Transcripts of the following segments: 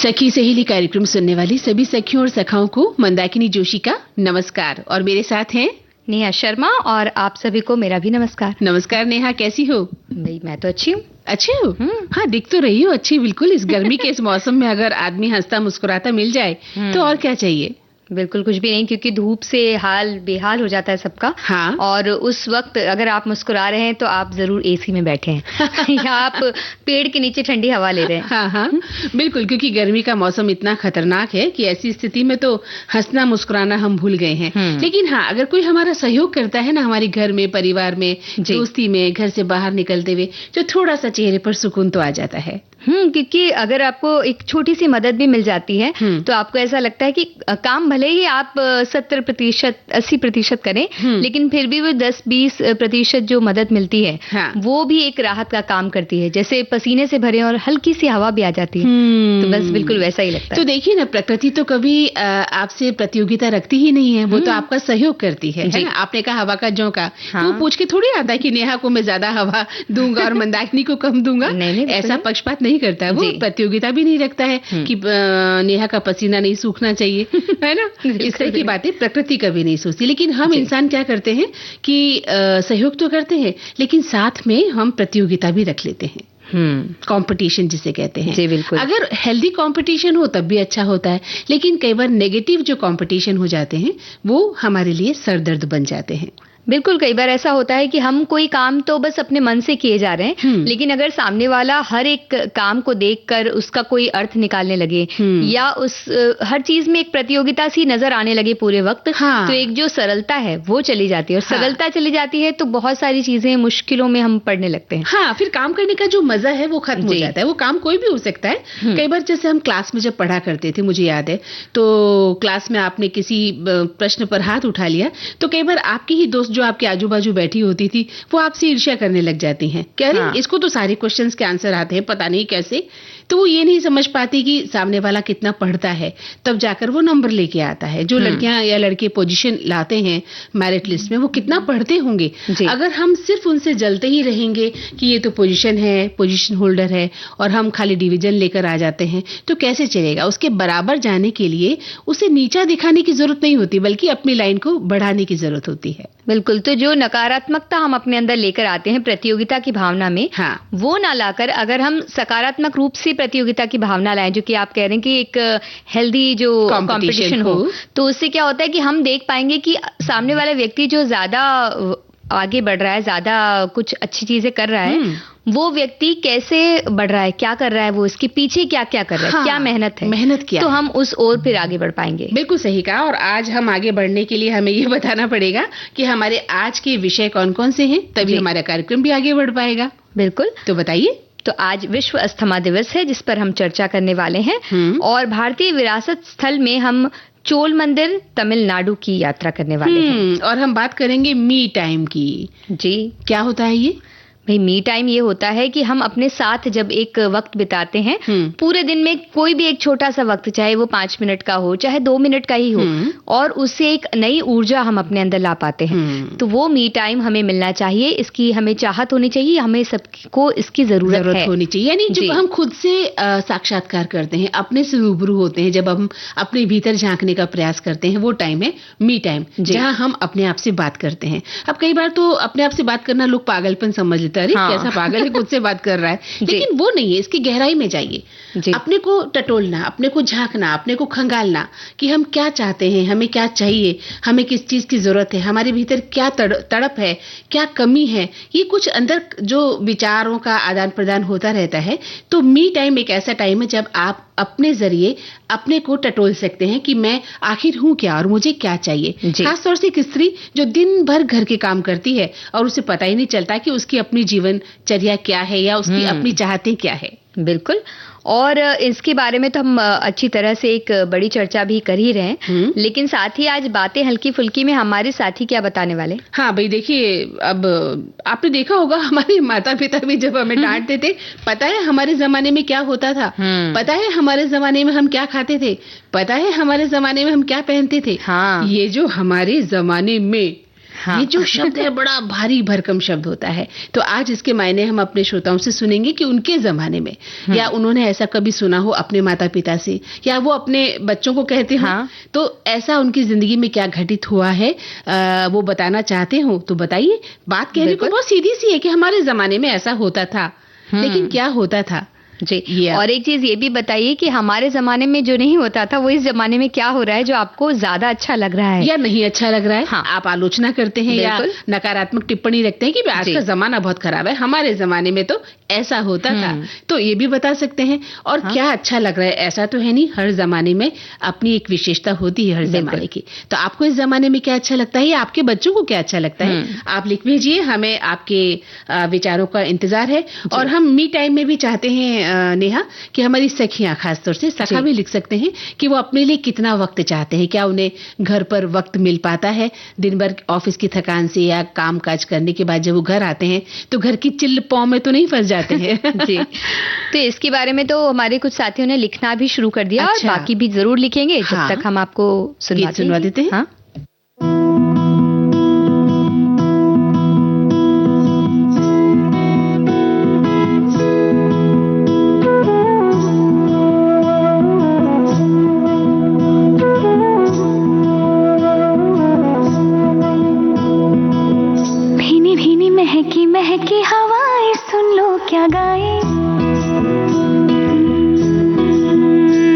सखी सहेली कार्यक्रम सुनने वाली सभी सखियों और सखाओं को मंदाकिनी जोशी का नमस्कार। और मेरे साथ हैं नेहा शर्मा और आप सभी को मेरा भी नमस्कार। नमस्कार नेहा, कैसी हो? भाई मैं तो अच्छी हूँ। अच्छी हो? हाँ, दिख तो रही हो अच्छी बिल्कुल। इस गर्मी के इस मौसम में अगर आदमी हंसता मुस्कुराता मिल जाए तो और क्या चाहिए। बिल्कुल कुछ भी नहीं, क्योंकि धूप से हाल बेहाल हो जाता है सबका। हाँ। और उस वक्त अगर आप मुस्कुरा रहे हैं तो आप जरूर एसी में बैठे हैं या आप पेड़ के नीचे ठंडी हवा ले रहे हैं। हाँ हाँ बिल्कुल, क्योंकि गर्मी का मौसम इतना खतरनाक है कि ऐसी स्थिति में तो हंसना मुस्कुराना हम भूल गए हैं। लेकिन हाँ, अगर कोई हमारा सहयोग करता है ना, हमारे घर में, परिवार में, दोस्ती में, घर से बाहर निकलते हुए, तो थोड़ा सा चेहरे पर सुकून तो आ जाता है। क्योंकि अगर आपको एक छोटी सी मदद भी मिल जाती है तो आपको ऐसा लगता है कि काम भले ही आप 70% 80% करें, लेकिन फिर भी वो 10-20% जो मदद मिलती है, हाँ। वो भी एक राहत का काम करती है। जैसे पसीने से भरे और हल्की सी हवा भी आ जाती है, तो बस बिल्कुल वैसा ही लगता है। तो देखिए ना, प्रकृति तो कभी आपसे प्रतियोगिता रखती ही नहीं है, वो तो आपका सहयोग करती है ना? आपने कहा हवा का झोंका, हाँ। तो पूछ के थोड़ी आता है कि नेहा को मैं ज्यादा हवा दूंगा और मंदाकिनी को कम दूंगा। नहीं, ऐसा पक्षपात नहीं करता है वो। प्रतियोगिता भी नहीं रखता है कि नेहा का पसीना नहीं सूखना चाहिए, है ना? इस तरह की बातें प्रकृति कभी नहीं सोचती। लेकिन हम इंसान क्या करते हैं कि सहयोग तो करते हैं, लेकिन साथ में हम प्रतियोगिता भी रख लेते हैं। कंपटीशन जिसे कहते हैं। जी बिल्कुल। अगर हेल्दी कंपटीशन हो तब भी अच्छा होता है, लेकिन कई बार नेगेटिव जो कंपटीशन हो जाते हैं वो हमारे लिए सरदर्द बन जाते हैं। बिल्कुल, कई बार ऐसा होता है कि हम कोई काम तो बस अपने मन से किए जा रहे हैं, लेकिन अगर सामने वाला हर एक काम को देखकर उसका कोई अर्थ निकालने लगे या उस हर चीज में एक प्रतियोगिता सी नजर आने लगे पूरे वक्त, हाँ। तो एक जो सरलता है वो चली जाती है, और हाँ। सरलता चली जाती है तो बहुत सारी चीजें मुश्किलों में हम पड़ने लगते हैं। हाँ, फिर काम करने का जो मजा है वो खत्म हो जाता है। वो काम कोई भी हो सकता है। कई बार जैसे हम क्लास में जब पढ़ा करते थे, मुझे याद है, तो क्लास में आपने किसी प्रश्न पर हाथ उठा लिया तो कई बार आपकी ही दोस्त जो आपके आजू बाजू बैठी होती थी वो आपसे ईर्ष्या करने लग जाती हैं। क्या हाँ। इसको तो सारे क्वेश्चंस के आंसर आते हैं, पता नहीं कैसे। तो वो ये नहीं समझ पाती कि सामने वाला कितना पढ़ता है, तब जाकर वो नंबर लेके आता है। जो लड़कियां या लड़के पोजीशन लाते हैं मेरिट लिस्ट में, वो कितना पढ़ते होंगे। अगर हम सिर्फ उनसे जलते ही रहेंगे कि ये तो पोजीशन है, पोजीशन होल्डर है, और हम खाली डिवीजन लेकर आ जाते हैं, तो कैसे चलेगा। उसके बराबर जाने के लिए उसे नीचा दिखाने की जरूरत नहीं होती, बल्कि अपनी लाइन को बढ़ाने की जरूरत होती है। बिल्कुल। तो जो नकारात्मकता हम अपने अंदर लेकर आते हैं प्रतियोगिता की भावना में, हाँ। वो ना लाकर अगर हम सकारात्मक रूप से प्रतियोगिता की भावना लाएं, जो कि आप कह रहे हैं कि एक हेल्दी जो कंपटीशन हो, तो उससे क्या होता है कि हम देख पाएंगे कि सामने वाला व्यक्ति जो ज्यादा आगे बढ़ रहा है, ज्यादा कुछ अच्छी चीजें कर रहा है, वो व्यक्ति कैसे बढ़ रहा है, क्या कर रहा है, वो इसके पीछे क्या क्या कर रहा है, हाँ, क्या मेहनत है, मेहनत क्या, तो हम उस ओर फिर आगे बढ़ पाएंगे। बिल्कुल सही कहा। और आज हम आगे बढ़ने के लिए हमें ये बताना पड़ेगा कि हमारे आज के विषय कौन कौन से हैं, तभी हमारा कार्यक्रम भी आगे बढ़ पाएगा। बिल्कुल, तो बताइए। तो आज विश्व अस्थमा दिवस है, जिस पर हम चर्चा करने वाले हैं, और भारतीय विरासत स्थल में हम चोल मंदिर तमिलनाडु की यात्रा करने वाले हैं। और हम बात करेंगे मी टाइम की। जी, क्या होता है ये? भाई, मी टाइम ये होता है कि हम अपने साथ जब एक वक्त बिताते हैं, पूरे दिन में कोई भी एक छोटा सा वक्त, चाहे वो 5 मिनट का हो, चाहे 2 मिनट का ही हो, और उससे एक नई ऊर्जा हम अपने अंदर ला पाते हैं, तो वो मी टाइम हमें मिलना चाहिए। इसकी हमें चाहत होनी चाहिए, हमें सबको इसकी जरूरत होनी चाहिए। यानी जब हम खुद से साक्षात्कार करते हैं, अपने से रूबरू होते हैं, जब हम अपने भीतर झांकने का प्रयास करते हैं, वो टाइम है मी टाइम, जहाँ हम अपने आप से बात करते हैं। अब कई बार तो अपने आप से बात करना लोग पागलपन समझ लेते, हाँ। कैसा पागल है, खुद से बात कर रहा है, लेकिन वो नहीं है। इसकी गहराई में जाइए, अपने को टटोलना, अपने को झांकना, अपने को खंगालना कि हम क्या चाहते हैं, हमें क्या चाहिए, हमें किस चीज की जरूरत है, हमारे भीतर क्या तड़प है, क्या कमी है। ये कुछ अंदर जो विचारों का आदान प्रदान होता रहता है। तो मी टाइम एक ऐसा टाइम है जब आप अपने जरिए अपने को टटोल सकते हैं कि मैं आखिर हूं क्या और मुझे क्या चाहिए। खासतौर से एक स्त्री जो दिन भर घर के काम करती है और उसे पता ही नहीं चलता कि उसकी अपनी जीवनचर्या क्या है या उसकी अपनी चाहतें क्या है। बिल्कुल, और इसके बारे में तो हम अच्छी तरह से एक बड़ी चर्चा भी कर ही रहे हैं, लेकिन साथ ही आज बातें हल्की फुल्की में हमारे साथी क्या बताने वाले। हाँ भाई, देखिए, अब आपने देखा होगा हमारे माता पिता भी जब हमें डांटते थे, पता है हमारे जमाने में क्या होता था, पता है हमारे जमाने में हम क्या खाते थे, पता है हमारे जमाने में हम क्या पहनते थे। हाँ। ये जो हमारे जमाने में हाँ। ये जो शब्द है बड़ा भारी भरकम शब्द होता है। तो आज इसके मायने हम अपने श्रोताओं से सुनेंगे कि उनके जमाने में या उन्होंने ऐसा कभी सुना हो अपने माता पिता से, या वो अपने बच्चों को कहते हो। हाँ। तो ऐसा उनकी जिंदगी में क्या घटित हुआ है वो बताना चाहते हो तो बताइए। बात कहने को बहुत सीधी सी है कि हमारे जमाने में ऐसा होता था, लेकिन क्या होता था जी। और एक चीज ये भी बताइए कि हमारे जमाने में जो नहीं होता था वो इस जमाने में क्या हो रहा है जो आपको ज्यादा अच्छा लग रहा है या नहीं अच्छा लग रहा है। हाँ। आप आलोचना करते हैं या नकारात्मक टिप्पणी रखते हैं कि आज का जमाना बहुत खराब है, हमारे जमाने में तो ऐसा होता था, तो ये भी बता सकते हैं। और क्या अच्छा लग रहा है, ऐसा तो है नहीं, हर जमाने में अपनी एक विशेषता होती है हर जमाने की। तो आपको इस जमाने में क्या अच्छा लगता है या आपके बच्चों को क्या अच्छा लगता है, आप लिख भेजिए, हमें आपके विचारों का इंतजार है। और हम मी टाइम में भी चाहते हैं नेहा कि हमारी सखियां, खासतौर से सखा भी लिख सकते हैं कि वो अपने लिए कितना वक्त चाहते हैं, क्या उन्हें घर पर वक्त मिल पाता है दिन भर ऑफिस की थकान से या काम काज करने के बाद जब वो घर आते हैं तो घर की चिल्ल पौ में तो नहीं फंस जाते हैं। जी। तो इसके बारे में तो हमारे कुछ साथियों ने लिखना भी शुरू कर दिया। अच्छा। और बाकी भी जरूर लिखेंगे। जब तक हम आपको सुनवा देते हैं। हाँ? महकी हवाएं सुन लो क्या गाए,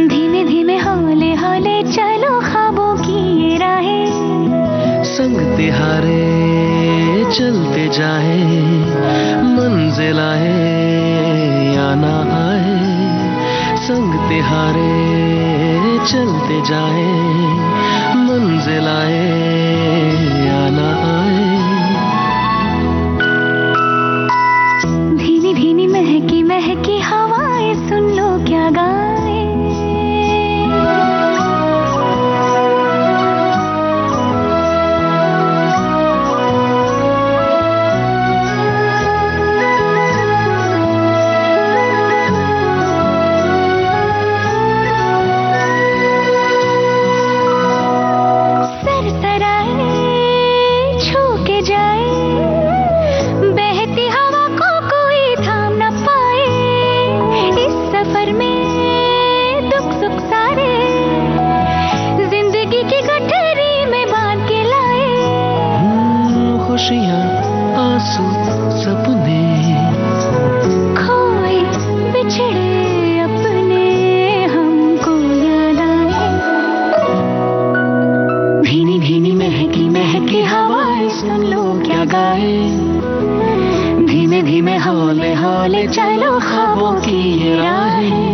धीमे धीमे हौले हौले चलो ख्वाबों की ये राहें, संग तिहारे चलते जाए, मंजिल आए या ना आए, संग तिहारे चलते जाए, मंजिल आए या ना आए। महकी महकी हवाएं सुन लो क्या गाए, सरसराए छू के जाए, बहती हवा को कोई थाम न पाए, इस सफर में दुख सुख सारे जिंदगी की गठरी में बांध के लाए, खुशियाँ आंसू सपने खोए बिछड़े अपने हमको याद आए, भीनी भीनी महकी महकी हवाएं सुन लो क्या गाए, धीमे धीमे हौले हौले चलो ख्वाबों की ये राहें।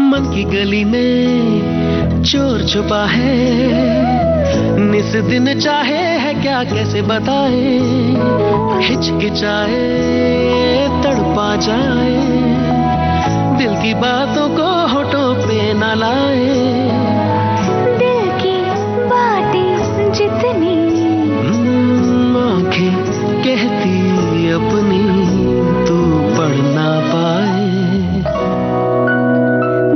मन की गली में चोर छुपा है, निस दिन चाहे है क्या कैसे बताए, हिचकिचाए तड़पा जाए, दिल की बातों को होठों पे न लाए, दिल की बातें जितनी आंखें कहती अपनी तू पढ़ ना पाए,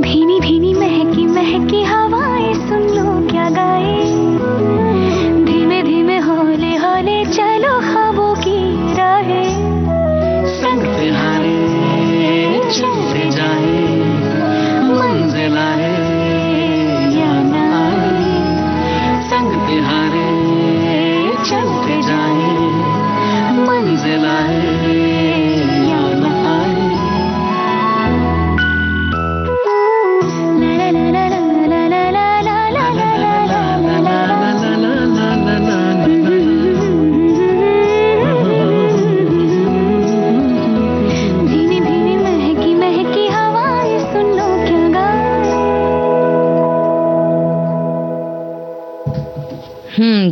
भीनी भीनी महकी महकी हवाएं सुन लो क्या गाए, धीमे धीमे हौले हौले चलो ख्वाबों की राहें, संग तिहारे चलते जाए, मंजिल आए या ना आए, संग तिहारे चलते जाए, मंजिल आए या ना आए।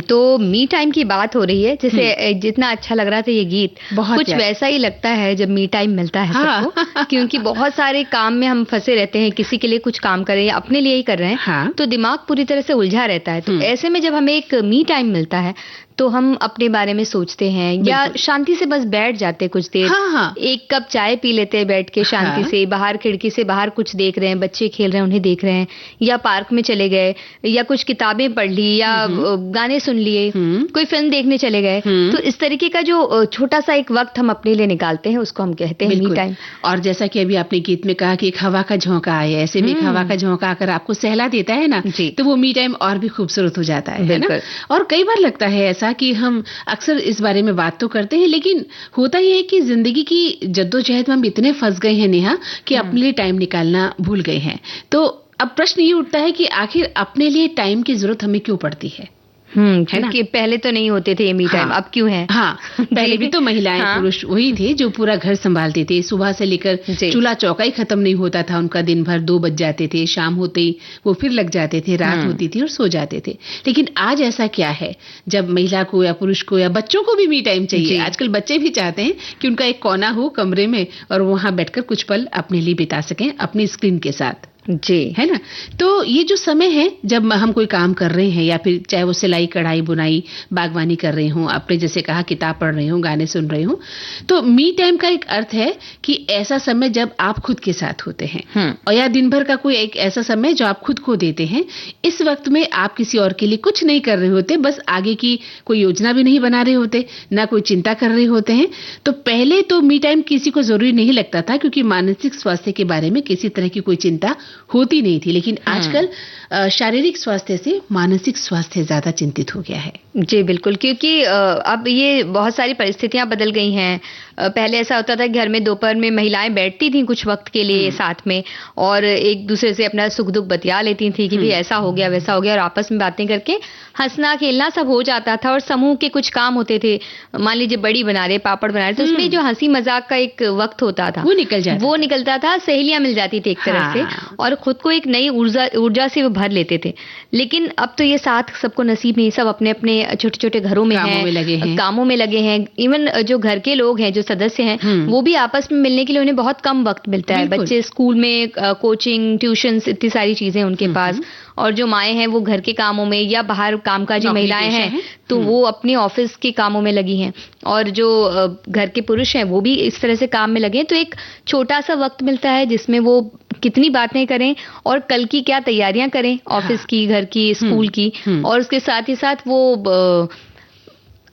तो मी टाइम की बात हो रही है, जैसे जितना अच्छा लग रहा था ये गीत, कुछ वैसा ही लगता है जब मी टाइम मिलता है सबको। क्योंकि बहुत सारे काम में हम फंसे रहते हैं, किसी के लिए कुछ काम कर रहे हैं, अपने लिए ही कर रहे हैं, तो दिमाग पूरी तरह से उलझा रहता है। तो ऐसे में जब हमें एक मी टाइम मिलता है तो हम अपने बारे में सोचते हैं, या शांति से बस बैठ जाते कुछ देर, एक कप चाय पी लेते हैं बैठ के शांति से, बाहर खिड़की से बाहर कुछ देख रहे हैं, बच्चे खेल रहे हैं उन्हें देख रहे हैं, या पार्क में चले गए, या कुछ किताबें पढ़ ली, या गाने सुन लिए, कोई फिल्म देखने चले गए। तो इस तरीके का जो छोटा सा एक वक्त हम अपने लिए निकालते हैं, उसको हम कहते हैं मी टाइम। और जैसा कि अभी आपने गीत में कहा कि एक हवा का झोंका आया, ऐसे में एक हवा का झोंका आकर आपको सहला देता है ना, तो वो मी टाइम और भी खूबसूरत हो जाता है ना। और कई बार लगता है ऐसा कि हम अक्सर इस बारे में बात तो करते हैं, लेकिन होता यह है कि जिंदगी की जद्दोजहद में हम इतने फंस गए हैं नेहा कि अपने लिए टाइम निकालना भूल गए हैं। तो अब प्रश्न ये उठता है कि आखिर अपने लिए टाइम की जरूरत हमें क्यों पड़ती है? क्योंकि पहले तो नहीं होते थे ये मी टाइम, अब क्यों है? पहले भी तो महिलाएं पुरुष वही थे जो पूरा घर संभालते थे, सुबह से लेकर चूल्हा चौका ही खत्म नहीं होता था उनका, दिन भर 2 बज जाते थे, शाम होते ही वो फिर लग जाते थे, रात होती थी और सो जाते थे। लेकिन आज ऐसा क्या है जब महिला को या पुरुष को या बच्चों को भी मी टाइम चाहिए। आजकल बच्चे भी चाहते हैं कि उनका एक कोना हो कमरे में और वहां बैठकर कुछ पल अपने लिए बिता सकें अपनी स्क्रीन के साथ, है ना। तो ये जो समय है जब हम कोई काम कर रहे हैं, या फिर चाहे वो सिलाई कढ़ाई बुनाई बागवानी कर रहे हूँ, आपने जैसे कहा किताब पढ़ रहे हूँ, गाने सुन रहे हूँ, तो मी टाइम का एक अर्थ है कि ऐसा समय जब आप खुद के साथ होते हैं, और या दिन भर का कोई एक ऐसा समय जो आप खुद को देते हैं। इस वक्त में आप किसी और के लिए कुछ नहीं कर रहे होते, बस आगे की कोई योजना भी नहीं बना रहे होते, ना कोई चिंता कर रहे होते हैं। तो पहले तो मी टाइम किसी को जरूरी नहीं लगता था, क्योंकि मानसिक स्वास्थ्य के बारे में किसी तरह की कोई चिंता होती नहीं थी। लेकिन आजकल शारीरिक स्वास्थ्य से मानसिक स्वास्थ्य ज्यादा चिंतित हो गया है। जी बिल्कुल, क्योंकि अब ये बहुत सारी परिस्थितियां बदल गई हैं। पहले ऐसा होता था कि घर में दोपहर में महिलाएं बैठती थीं कुछ वक्त के लिए साथ में, और एक दूसरे से अपना सुख दुख बतिया लेती थी कि भाई ऐसा हो गया वैसा हो गया, और आपस में बातें करके हंसना खेलना सब हो जाता था। और समूह के कुछ काम होते थे, मान लीजिए बड़ी बना रहे, पापड़ बना रहे, तो उसमें जो हंसी मजाक का एक वक्त होता था वो निकलता था, सहेलियां मिल जाती थी एक तरह से, और खुद को एक नई ऊर्जा से वो भर लेते थे। लेकिन अब तो ये साथ सबको नसीब नहीं, सब अपने अपने छोटे छोटे घरों में कामों में लगे हैं। इवन जो घर के लोग हैं, जो सदस्य हैं, वो भी आपस में मिलने के लिए उन्हें बहुत कम वक्त मिलता है। बच्चे स्कूल में, कोचिंग, ट्यूशंस, इतनी सारी चीजें उनके पास, और जो माएँ हैं वो घर के कामों में, या बाहर कामकाजी महिलाएं हैं तो वो अपने ऑफिस के कामों में लगी हैं, और जो घर के पुरुष हैं वो भी इस तरह से काम में लगे हैं। तो एक छोटा सा वक्त मिलता है जिसमें वो कितनी बातें करें और कल की क्या तैयारियां करें, ऑफिस की, घर की, स्कूल की, और उसके साथ ही साथ वो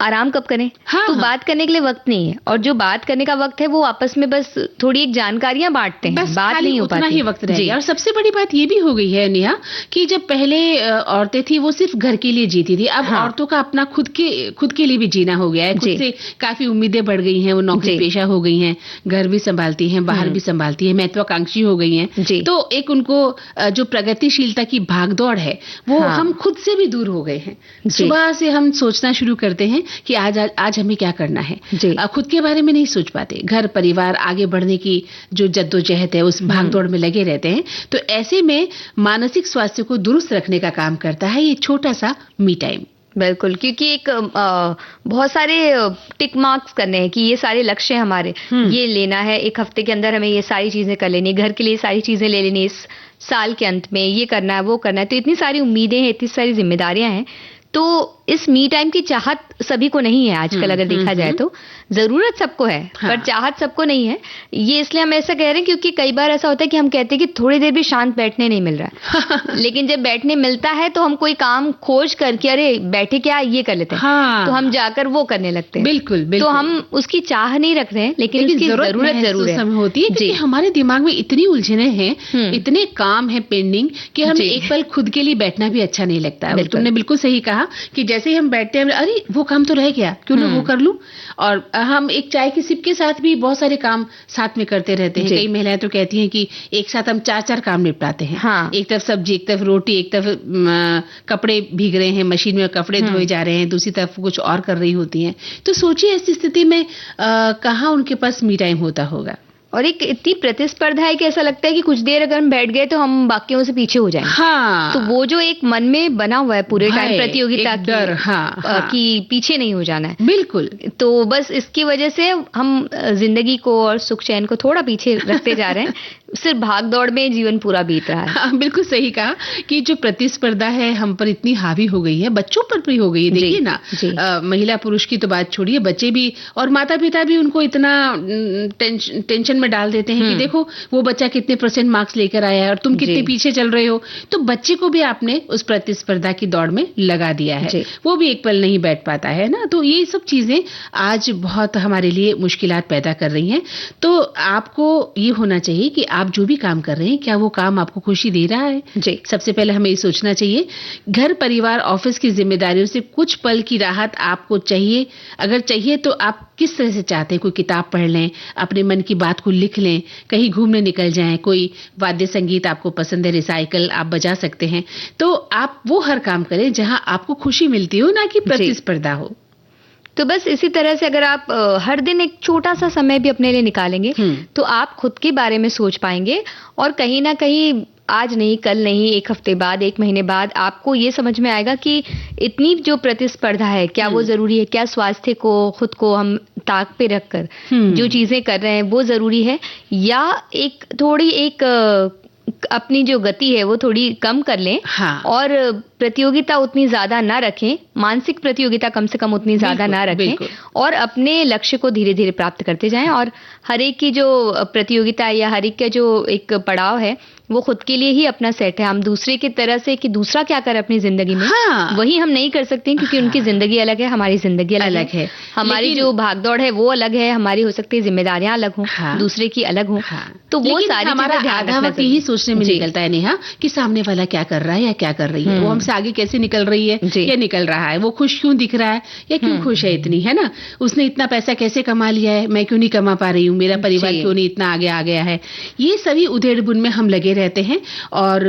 आराम कब करें। तो बात करने के लिए वक्त नहीं है, और जो बात करने का वक्त है वो आपस में बस थोड़ी एक जानकारियां बांटते हैं, बस बात नहीं हो पाती, उतना ही वक्त रह गया। और सबसे बड़ी बात ये भी हो गई है नेहा कि जब पहले औरतें थी वो सिर्फ घर के लिए जीती थी, अब औरतों का अपना खुद के लिए भी जीना हो गया है। खुद से काफी उम्मीदें बढ़ गई हैं, वो नौकरी पेशा हो गई हैं, घर भी संभालती हैं, बाहर भी संभालती है, महत्वाकांक्षी हो गई हैं। तो एक उनको जो प्रगतिशीलता की भागदौड़ है वो हम खुद से भी दूर हो गए हैं। सुबह से हम सोचना शुरू करते हैं कि आज हमें क्या करना है, खुद के बारे में नहीं सोच पाते। घर परिवार आगे बढ़ने की जो जद्दोजहद है उस भागदौड़ में लगे रहते हैं। तो ऐसे में मानसिक स्वास्थ्य को दुरुस्त रखने का काम करता है ये छोटा सा मी टाइम। बिल्कुल, क्योंकि एक बहुत सारे टिक मार्क्स करने हैं कि ये सारे लक्ष्य हमारे, ये लेना है, एक हफ्ते के अंदर हमें ये सारी चीजें कर लेनी, घर के लिए सारी चीजें ले लेनी, इस साल के अंत में ये करना है वो करना है। तो इतनी सारी उम्मीदें हैं, इतनी सारी जिम्मेदारियां हैं। तो इस मी टाइम की चाहत सभी को नहीं है आजकल, अगर देखा जाए तो। जरूरत सबको है पर चाहत सबको नहीं है। ये इसलिए हम ऐसा कह रहे हैं क्योंकि कई बार ऐसा होता है कि हम कहते हैं कि थोड़ी देर भी शांत बैठने नहीं मिल रहा है लेकिन जब बैठने मिलता है तो हम कोई काम खोज करके अरे बैठे क्या ये कर लेते हैं, तो हम जाकर वो करने लगते हैं। बिल्कुल। तो हम उसकी चाह नहीं रख रहे हैं, लेकिन उसकी जरूरत जरूर है होती है, क्योंकि हमारे दिमाग में इतनी उलझने हैं, इतने काम है पेंडिंग कि हमें एक पल खुद के लिए बैठना भी अच्छा नहीं लगता है। तुमने बिल्कुल सही कहा कि जैसे ही हम बैठते हैं अरे वो काम तो रह गया, क्यों ना वो कर लूं। और हम एक चाय की सिप के साथ भी बहुत सारे काम साथ में करते रहते हैं। कई महिलाएं तो कहती हैं कि एक साथ हम 4 काम निपटाते हैं। एक तरफ सब्जी, एक तरफ रोटी, एक तरफ कपड़े भीग रहे हैं, मशीन में कपड़े धोए जा रहे हैं, दूसरी तरफ कुछ और कर रही होती हैं। तो सोचिए ऐसी स्थिति में कहाँ उनके पास मी टाइम होता होगा। और एक इतनी प्रतिस्पर्धा है कि ऐसा लगता है कि कुछ देर अगर हम बैठ गए तो हम बाकियों से पीछे हो जाएं। हाँ। तो वो जो एक मन में बना हुआ है पूरे टाइम प्रतियोगिता की डर, हाँ। कि पीछे नहीं हो जाना है, बिल्कुल। तो बस इसकी वजह से हम जिंदगी को और सुख चैन को थोड़ा पीछे रखते जा रहे हैं। सिर्फ भाग दौड़ में जीवन पूरा बीत रहा है। हाँ, बिल्कुल सही कहा कि जो प्रतिस्पर्धा है हम पर इतनी हावी हो गई है, बच्चों पर भी हो गई है। देखिए ना, महिला पुरुष की तो बात छोड़िए, बच्चे भी और माता पिता भी उनको इतना टेंशन में डाल देते हैं कि देखो वो बच्चा कितने % मार्क्स लेकर आया है और तुम कितने पीछे चल रहे हो। तो बच्चे को भी आपने उस प्रतिस्पर्धा की दौड़ में लगा दिया है, वो भी एक पल नहीं बैठ पाता है ना। तो ये सब चीजें आज बहुत हमारे लिए मुश्किलात पैदा कर रही हैं। तो आपको ये होना चाहिए कि आप जो भी काम कर रहे हैं, क्या वो काम आपको खुशी दे रहा है? जी। सबसे पहले हमें ये सोचना चाहिए। घर परिवार ऑफिस की जिम्मेदारियों से कुछ पल की राहत आपको चाहिए। अगर चाहिए तो आप किस तरह से चाहते हैं? कोई किताब पढ़ लें, अपने मन की बात को लिख लें, कहीं घूमने निकल जाएं, कोई वाद्य संगीत आपको पसंद है, रिसाइकल आप बजा सकते हैं। तो आप वो हर काम करें जहां आपको खुशी मिलती हो, ना कि प्रतिस्पर्धा हो। तो बस इसी तरह से अगर आप हर दिन एक छोटा सा समय भी अपने लिए निकालेंगे तो आप खुद के बारे में सोच पाएंगे और कहीं ना कहीं आज नहीं, कल नहीं, एक हफ्ते बाद, एक महीने बाद आपको ये समझ में आएगा कि इतनी जो प्रतिस्पर्धा है क्या वो जरूरी है? क्या स्वास्थ्य को, खुद को हम ताक पे रखकर जो चीजें कर रहे हैं वो जरूरी है, या एक थोड़ी एक अपनी जो गति है वो थोड़ी कम कर लें। हाँ। और प्रतियोगिता उतनी ज्यादा ना रखें, मानसिक प्रतियोगिता कम से कम उतनी ज्यादा ना रखें और अपने लक्ष्य को धीरे धीरे प्राप्त करते जाएं। और हर एक की जो प्रतियोगिता या हर एक का जो एक पड़ाव है वो खुद के लिए ही अपना सेट है। हम दूसरे की तरह से कि दूसरा क्या करे अपनी जिंदगी में, वही हम नहीं कर सकते क्योंकि उनकी जिंदगी अलग है, हमारी जिंदगी अलग है। हमारी जो भागदौड़ है वो अलग है, हमारी हो सकती है जिम्मेदारियां अलग हों, दूसरे की अलग हों। तो वो सारी हमारा आधा वक्त यही सोचने में निकलता है नेहा कि सामने वाला क्या कर रहा है या क्या कर रही है, वो हमसे आगे कैसे निकल रही है या निकल रहा है, वो खुश क्यों दिख रहा है या क्यों खुश है इतनी, है ना, उसने इतना पैसा कैसे कमा लिया है, मैं क्यों नहीं कमा पा रही हूँ, मेरा परिवार क्यों नहीं इतना आगे आ गया है। ये सभी उधेड़-बुन में हम लगे रहते हैं और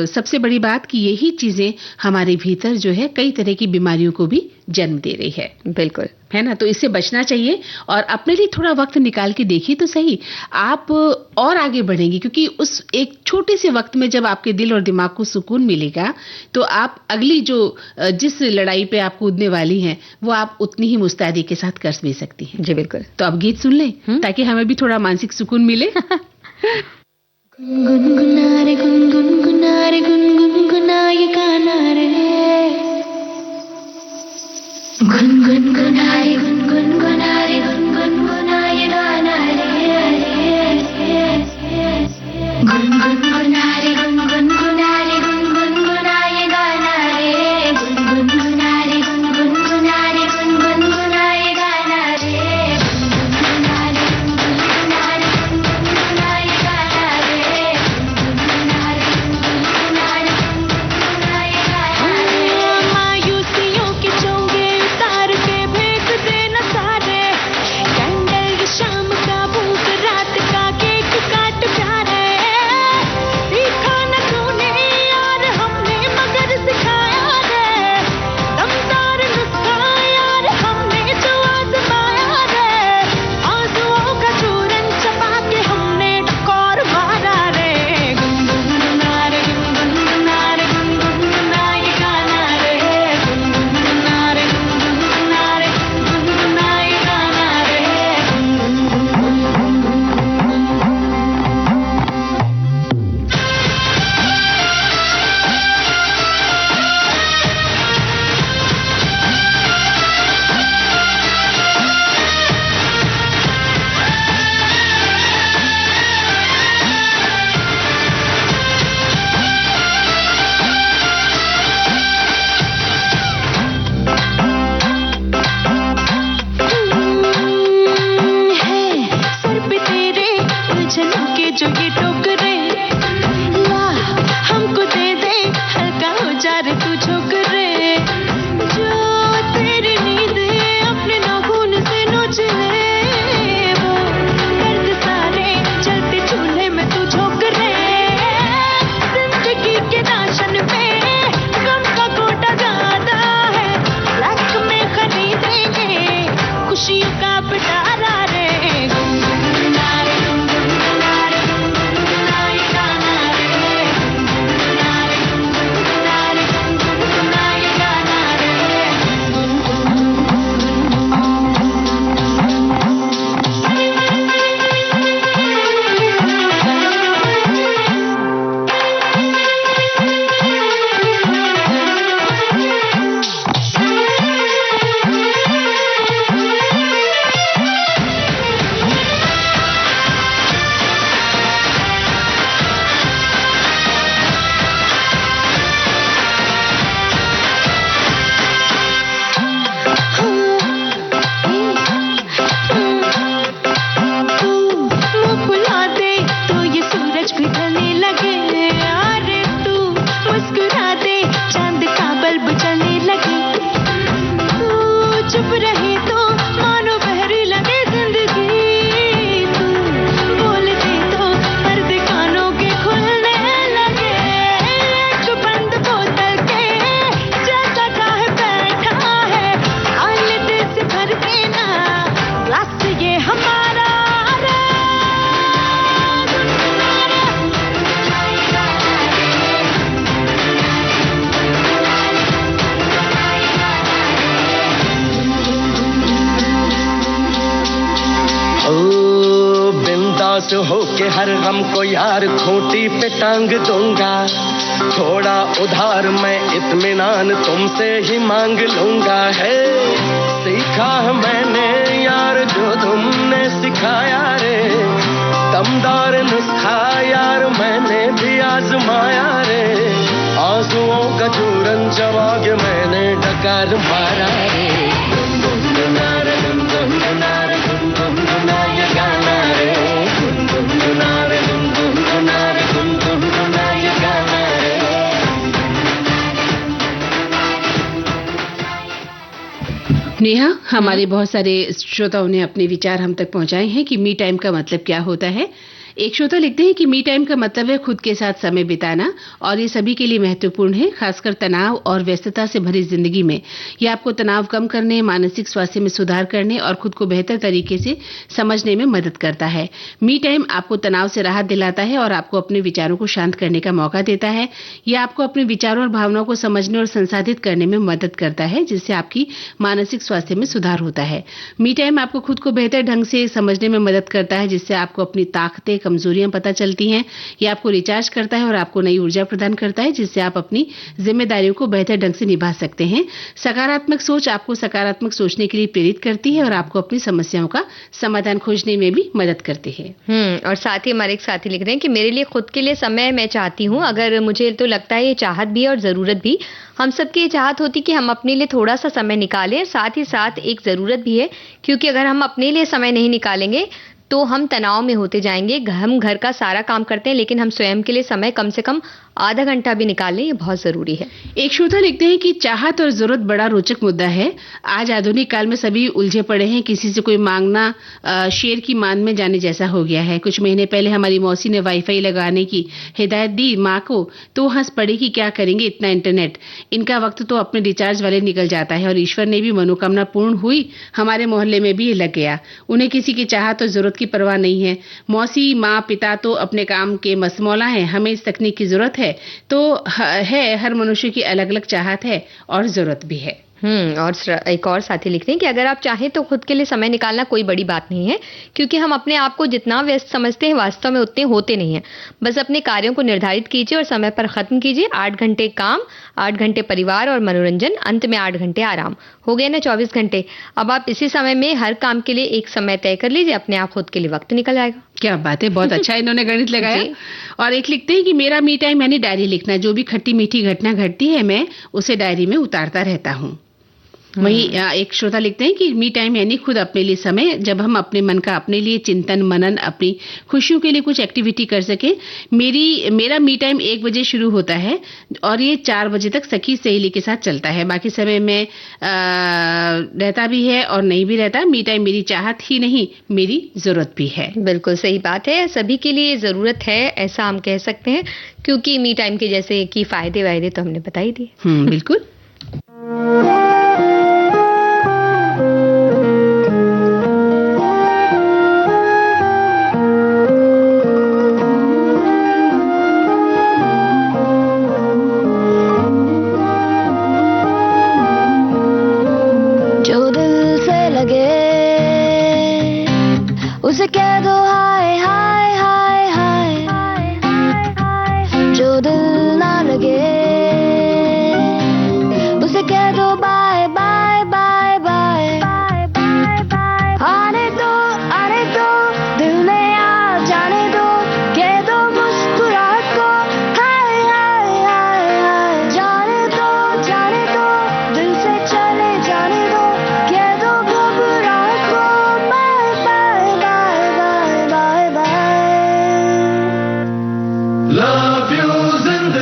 सबसे बड़ी बात कि यही चीजें हमारे भीतर जो है कई तरह की बीमारियों को भी जन्म दे रही है। बिल्कुल, है ना। तो इससे बचना चाहिए और अपने लिए थोड़ा वक्त निकाल के देखिए तो सही, आप और आगे बढ़ेंगे क्योंकि उस एक छोटे से वक्त में जब आपके दिल और दिमाग को सुकून मिलेगा तो आप अगली जो जिस लड़ाई पे आप कूदने वाली हैं वो आप उतनी ही मुस्तैदी के साथ कर भी सकती हैं। जी बिल्कुल। तो अब गीत सुन लें ताकि हमें भी थोड़ा मानसिक सुकून मिले। गुनगुना रे गुनगुना रे गुनगुना ये गाना रे, गुनगुना रे गुनगुना रे गुनगुना ये गाना रे, गुनगुना रे गुनगुना रे गुनगुना ये गाना रे, गुनगुना रे गुनगुना रे गुनगुना ये गाना रे, गुनगुना रे गुनगुना रे गुनगुना ये गाना रे, गुनगुना रे पास होके हर गम को यार खूंटी पे टांग दूंगा, थोड़ा उधार मैं इत्मीनान तुमसे ही मांग लूंगा। है सीखा मैंने यार जो तुमने सिखाया रे, दमदार नुस्खा यार मैंने भी आजमाया रे, आंसुओं का चूरन जमा के मैंने डकार मारा रे। नेहा, हमारे बहुत सारे श्रोताओं ने अपने विचार हम तक पहुंचाए हैं कि मी टाइम का मतलब क्या होता है। एक श्रोता लिखते हैं कि मी टाइम का मतलब है खुद के साथ समय बिताना, और ये सभी के लिए महत्वपूर्ण है, खासकर तनाव और व्यस्तता से भरी जिंदगी में। ये आपको तनाव कम करने, मानसिक स्वास्थ्य में सुधार करने और खुद को बेहतर तरीके से समझने में मदद करता है। मी टाइम आपको तनाव से राहत दिलाता है और आपको अपने विचारों को शांत करने का मौका देता है। यह आपको अपने विचारों और भावनाओं को समझने और संसाधित करने में मदद करता है, जिससे आपकी मानसिक स्वास्थ्य में सुधार होता है। मी टाइम आपको खुद को बेहतर ढंग से समझने में मदद करता है, जिससे आपको अपनी ताकतें, कमजोरियां पता चलती हैं। ये आपको रिचार्ज करता है और आपको नई ऊर्जा प्रदान करता है, जिससे आप अपनी जिम्मेदारियों को बेहतर ढंग से निभा सकते हैं। सकारात्मक सोच आपको सकारात्मक सोचने के लिए प्रेरित करती है और आपको अपनी समस्याओं का समाधान खोजने में भी मदद करती है। और साथ ही हमारे एक साथी लिख रहे हैं कि मेरे लिए खुद के लिए समय मैं चाहती हूँ, अगर मुझे तो लगता है ये चाहत भी है और ज़रूरत भी। हम सबकी ये चाहत होती कि हम अपने लिए थोड़ा सा समय निकालें, साथ ही साथ एक ज़रूरत भी है, क्योंकि अगर हम अपने लिए समय नहीं निकालेंगे तो हम तनाव में होते जाएंगे। हम घर का सारा काम करते हैं, लेकिन हम स्वयं के लिए समय कम से कम आधा घंटा भी निकालें, ये बहुत जरूरी है। एक श्रोता लिखते हैं कि चाहत और जरूरत बड़ा रोचक मुद्दा है। आज आधुनिक काल में सभी उलझे पड़े हैं, किसी से कोई मांगना शेर की मान में जाने जैसा हो गया है। कुछ महीने पहले हमारी मौसी ने वाईफाई लगाने की हिदायत दी माँ को, तो हंस पड़ी कि क्या करेंगे इतना इंटरनेट, इनका वक्त तो अपने रिचार्ज वाले निकल जाता है। और ईश्वर ने भी मनोकामना पूर्ण हुई, हमारे मोहल्ले में भी ये लग गया। उन्हें किसी की चाहत और जरूरत की परवाह नहीं है। मौसी, माँ, पिता तो अपने काम के मसमौला हैं, हमें इस तकनीक की जरूरत है तो है। हर मनुष्य की अलग अलग चाहत है और जरूरत भी है। और एक और साथी लिखते हैं कि अगर आप चाहें तो खुद के लिए समय निकालना कोई बड़ी बात नहीं है, क्योंकि हम अपने आप को जितना व्यस्त समझते हैं वास्तव में उतने होते नहीं हैं। बस अपने कार्यों को निर्धारित कीजिए और समय पर खत्म कीजिए। 8 घंटे काम, 8 घंटे परिवार और मनोरंजन, अंत में 8 घंटे आराम, हो गए ना 24 घंटे। अब आप इसी समय में हर काम के लिए एक समय तय कर लीजिए, अपने आप खुद के लिए वक्त निकल आएगा। क्या बात है, बहुत अच्छा इन्होंने गणित लगाया। और एक लिखते हैं कि मेरा मी टाइम यानी डायरी लिखना, जो भी खट्टी मीठी घटना घटती है मैं उसे डायरी में उतारता रहता हूँ। वहीं एक श्रोता लिखते हैं कि मी टाइम यानी खुद अपने लिए समय, जब हम अपने मन का अपने लिए चिंतन मनन, अपनी खुशियों के लिए कुछ एक्टिविटी कर सके। मेरा मी टाइम 1 बजे शुरू होता है और ये 4 बजे तक सखी सहेली के साथ चलता है। बाकी समय में रहता भी है और नहीं भी रहता। मी टाइम मेरी चाहत ही नहीं, मेरी जरूरत भी है। बिल्कुल सही बात है, सभी के लिए जरूरत है, ऐसा हम कह सकते हैं, क्योंकि मी टाइम के जैसे कि फायदे वायदे तो हमने बता ही दिए। बिल्कुल। उसे कह दो हाय हाय हाय हाय, जो दिल ना लगे उसे कह दो बाय बाय बाय बाय। आने दो दिल में आ जाने दो, कह दो मुस्कुराहट को हाय हाय हाय हाय। जाने दो दिल से चले जाने दो, कह दो घबराहट को bye bye bye bye bye bye. Love you जिंदगी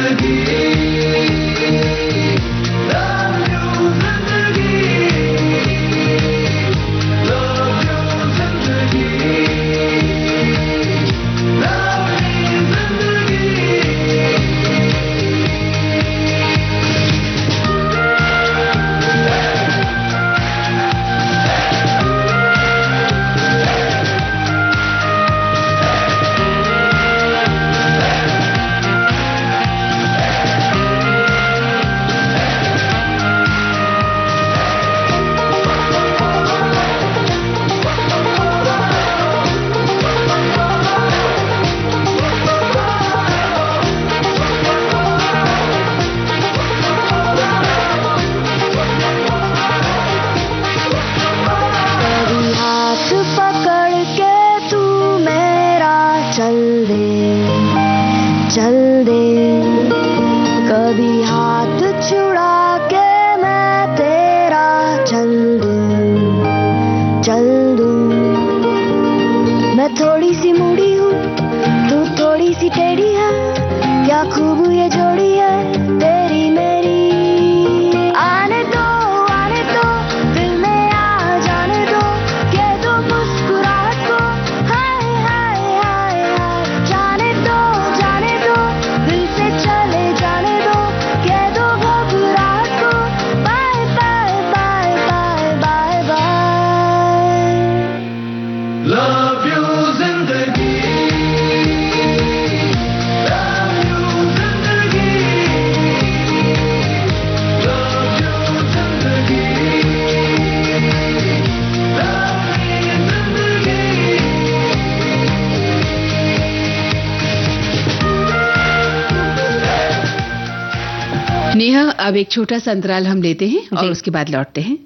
नेहा, अब एक छोटा सा अंतराल हम लेते हैं और उसके बाद लौटते हैं।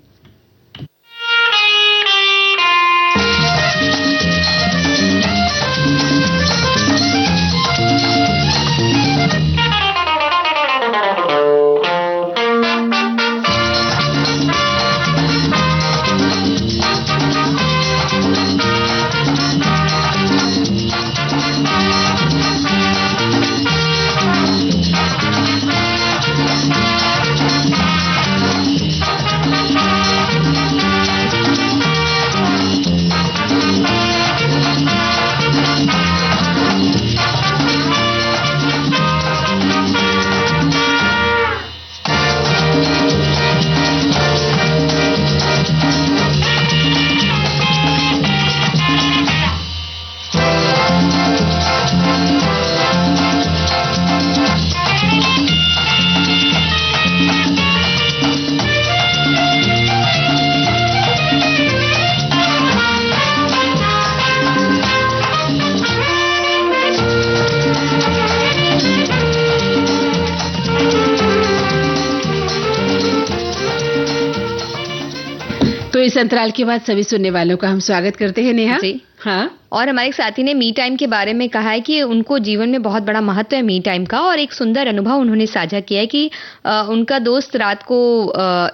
इस अंतराल के बाद सभी सुनने वालों का हम स्वागत करते हैं नेहा जी। हाँ, और हमारे एक साथी ने मी टाइम के बारे में कहा है कि उनको जीवन में बहुत बड़ा महत्व है मी टाइम का, और एक सुंदर अनुभव उन्होंने साझा किया है कि उनका दोस्त रात को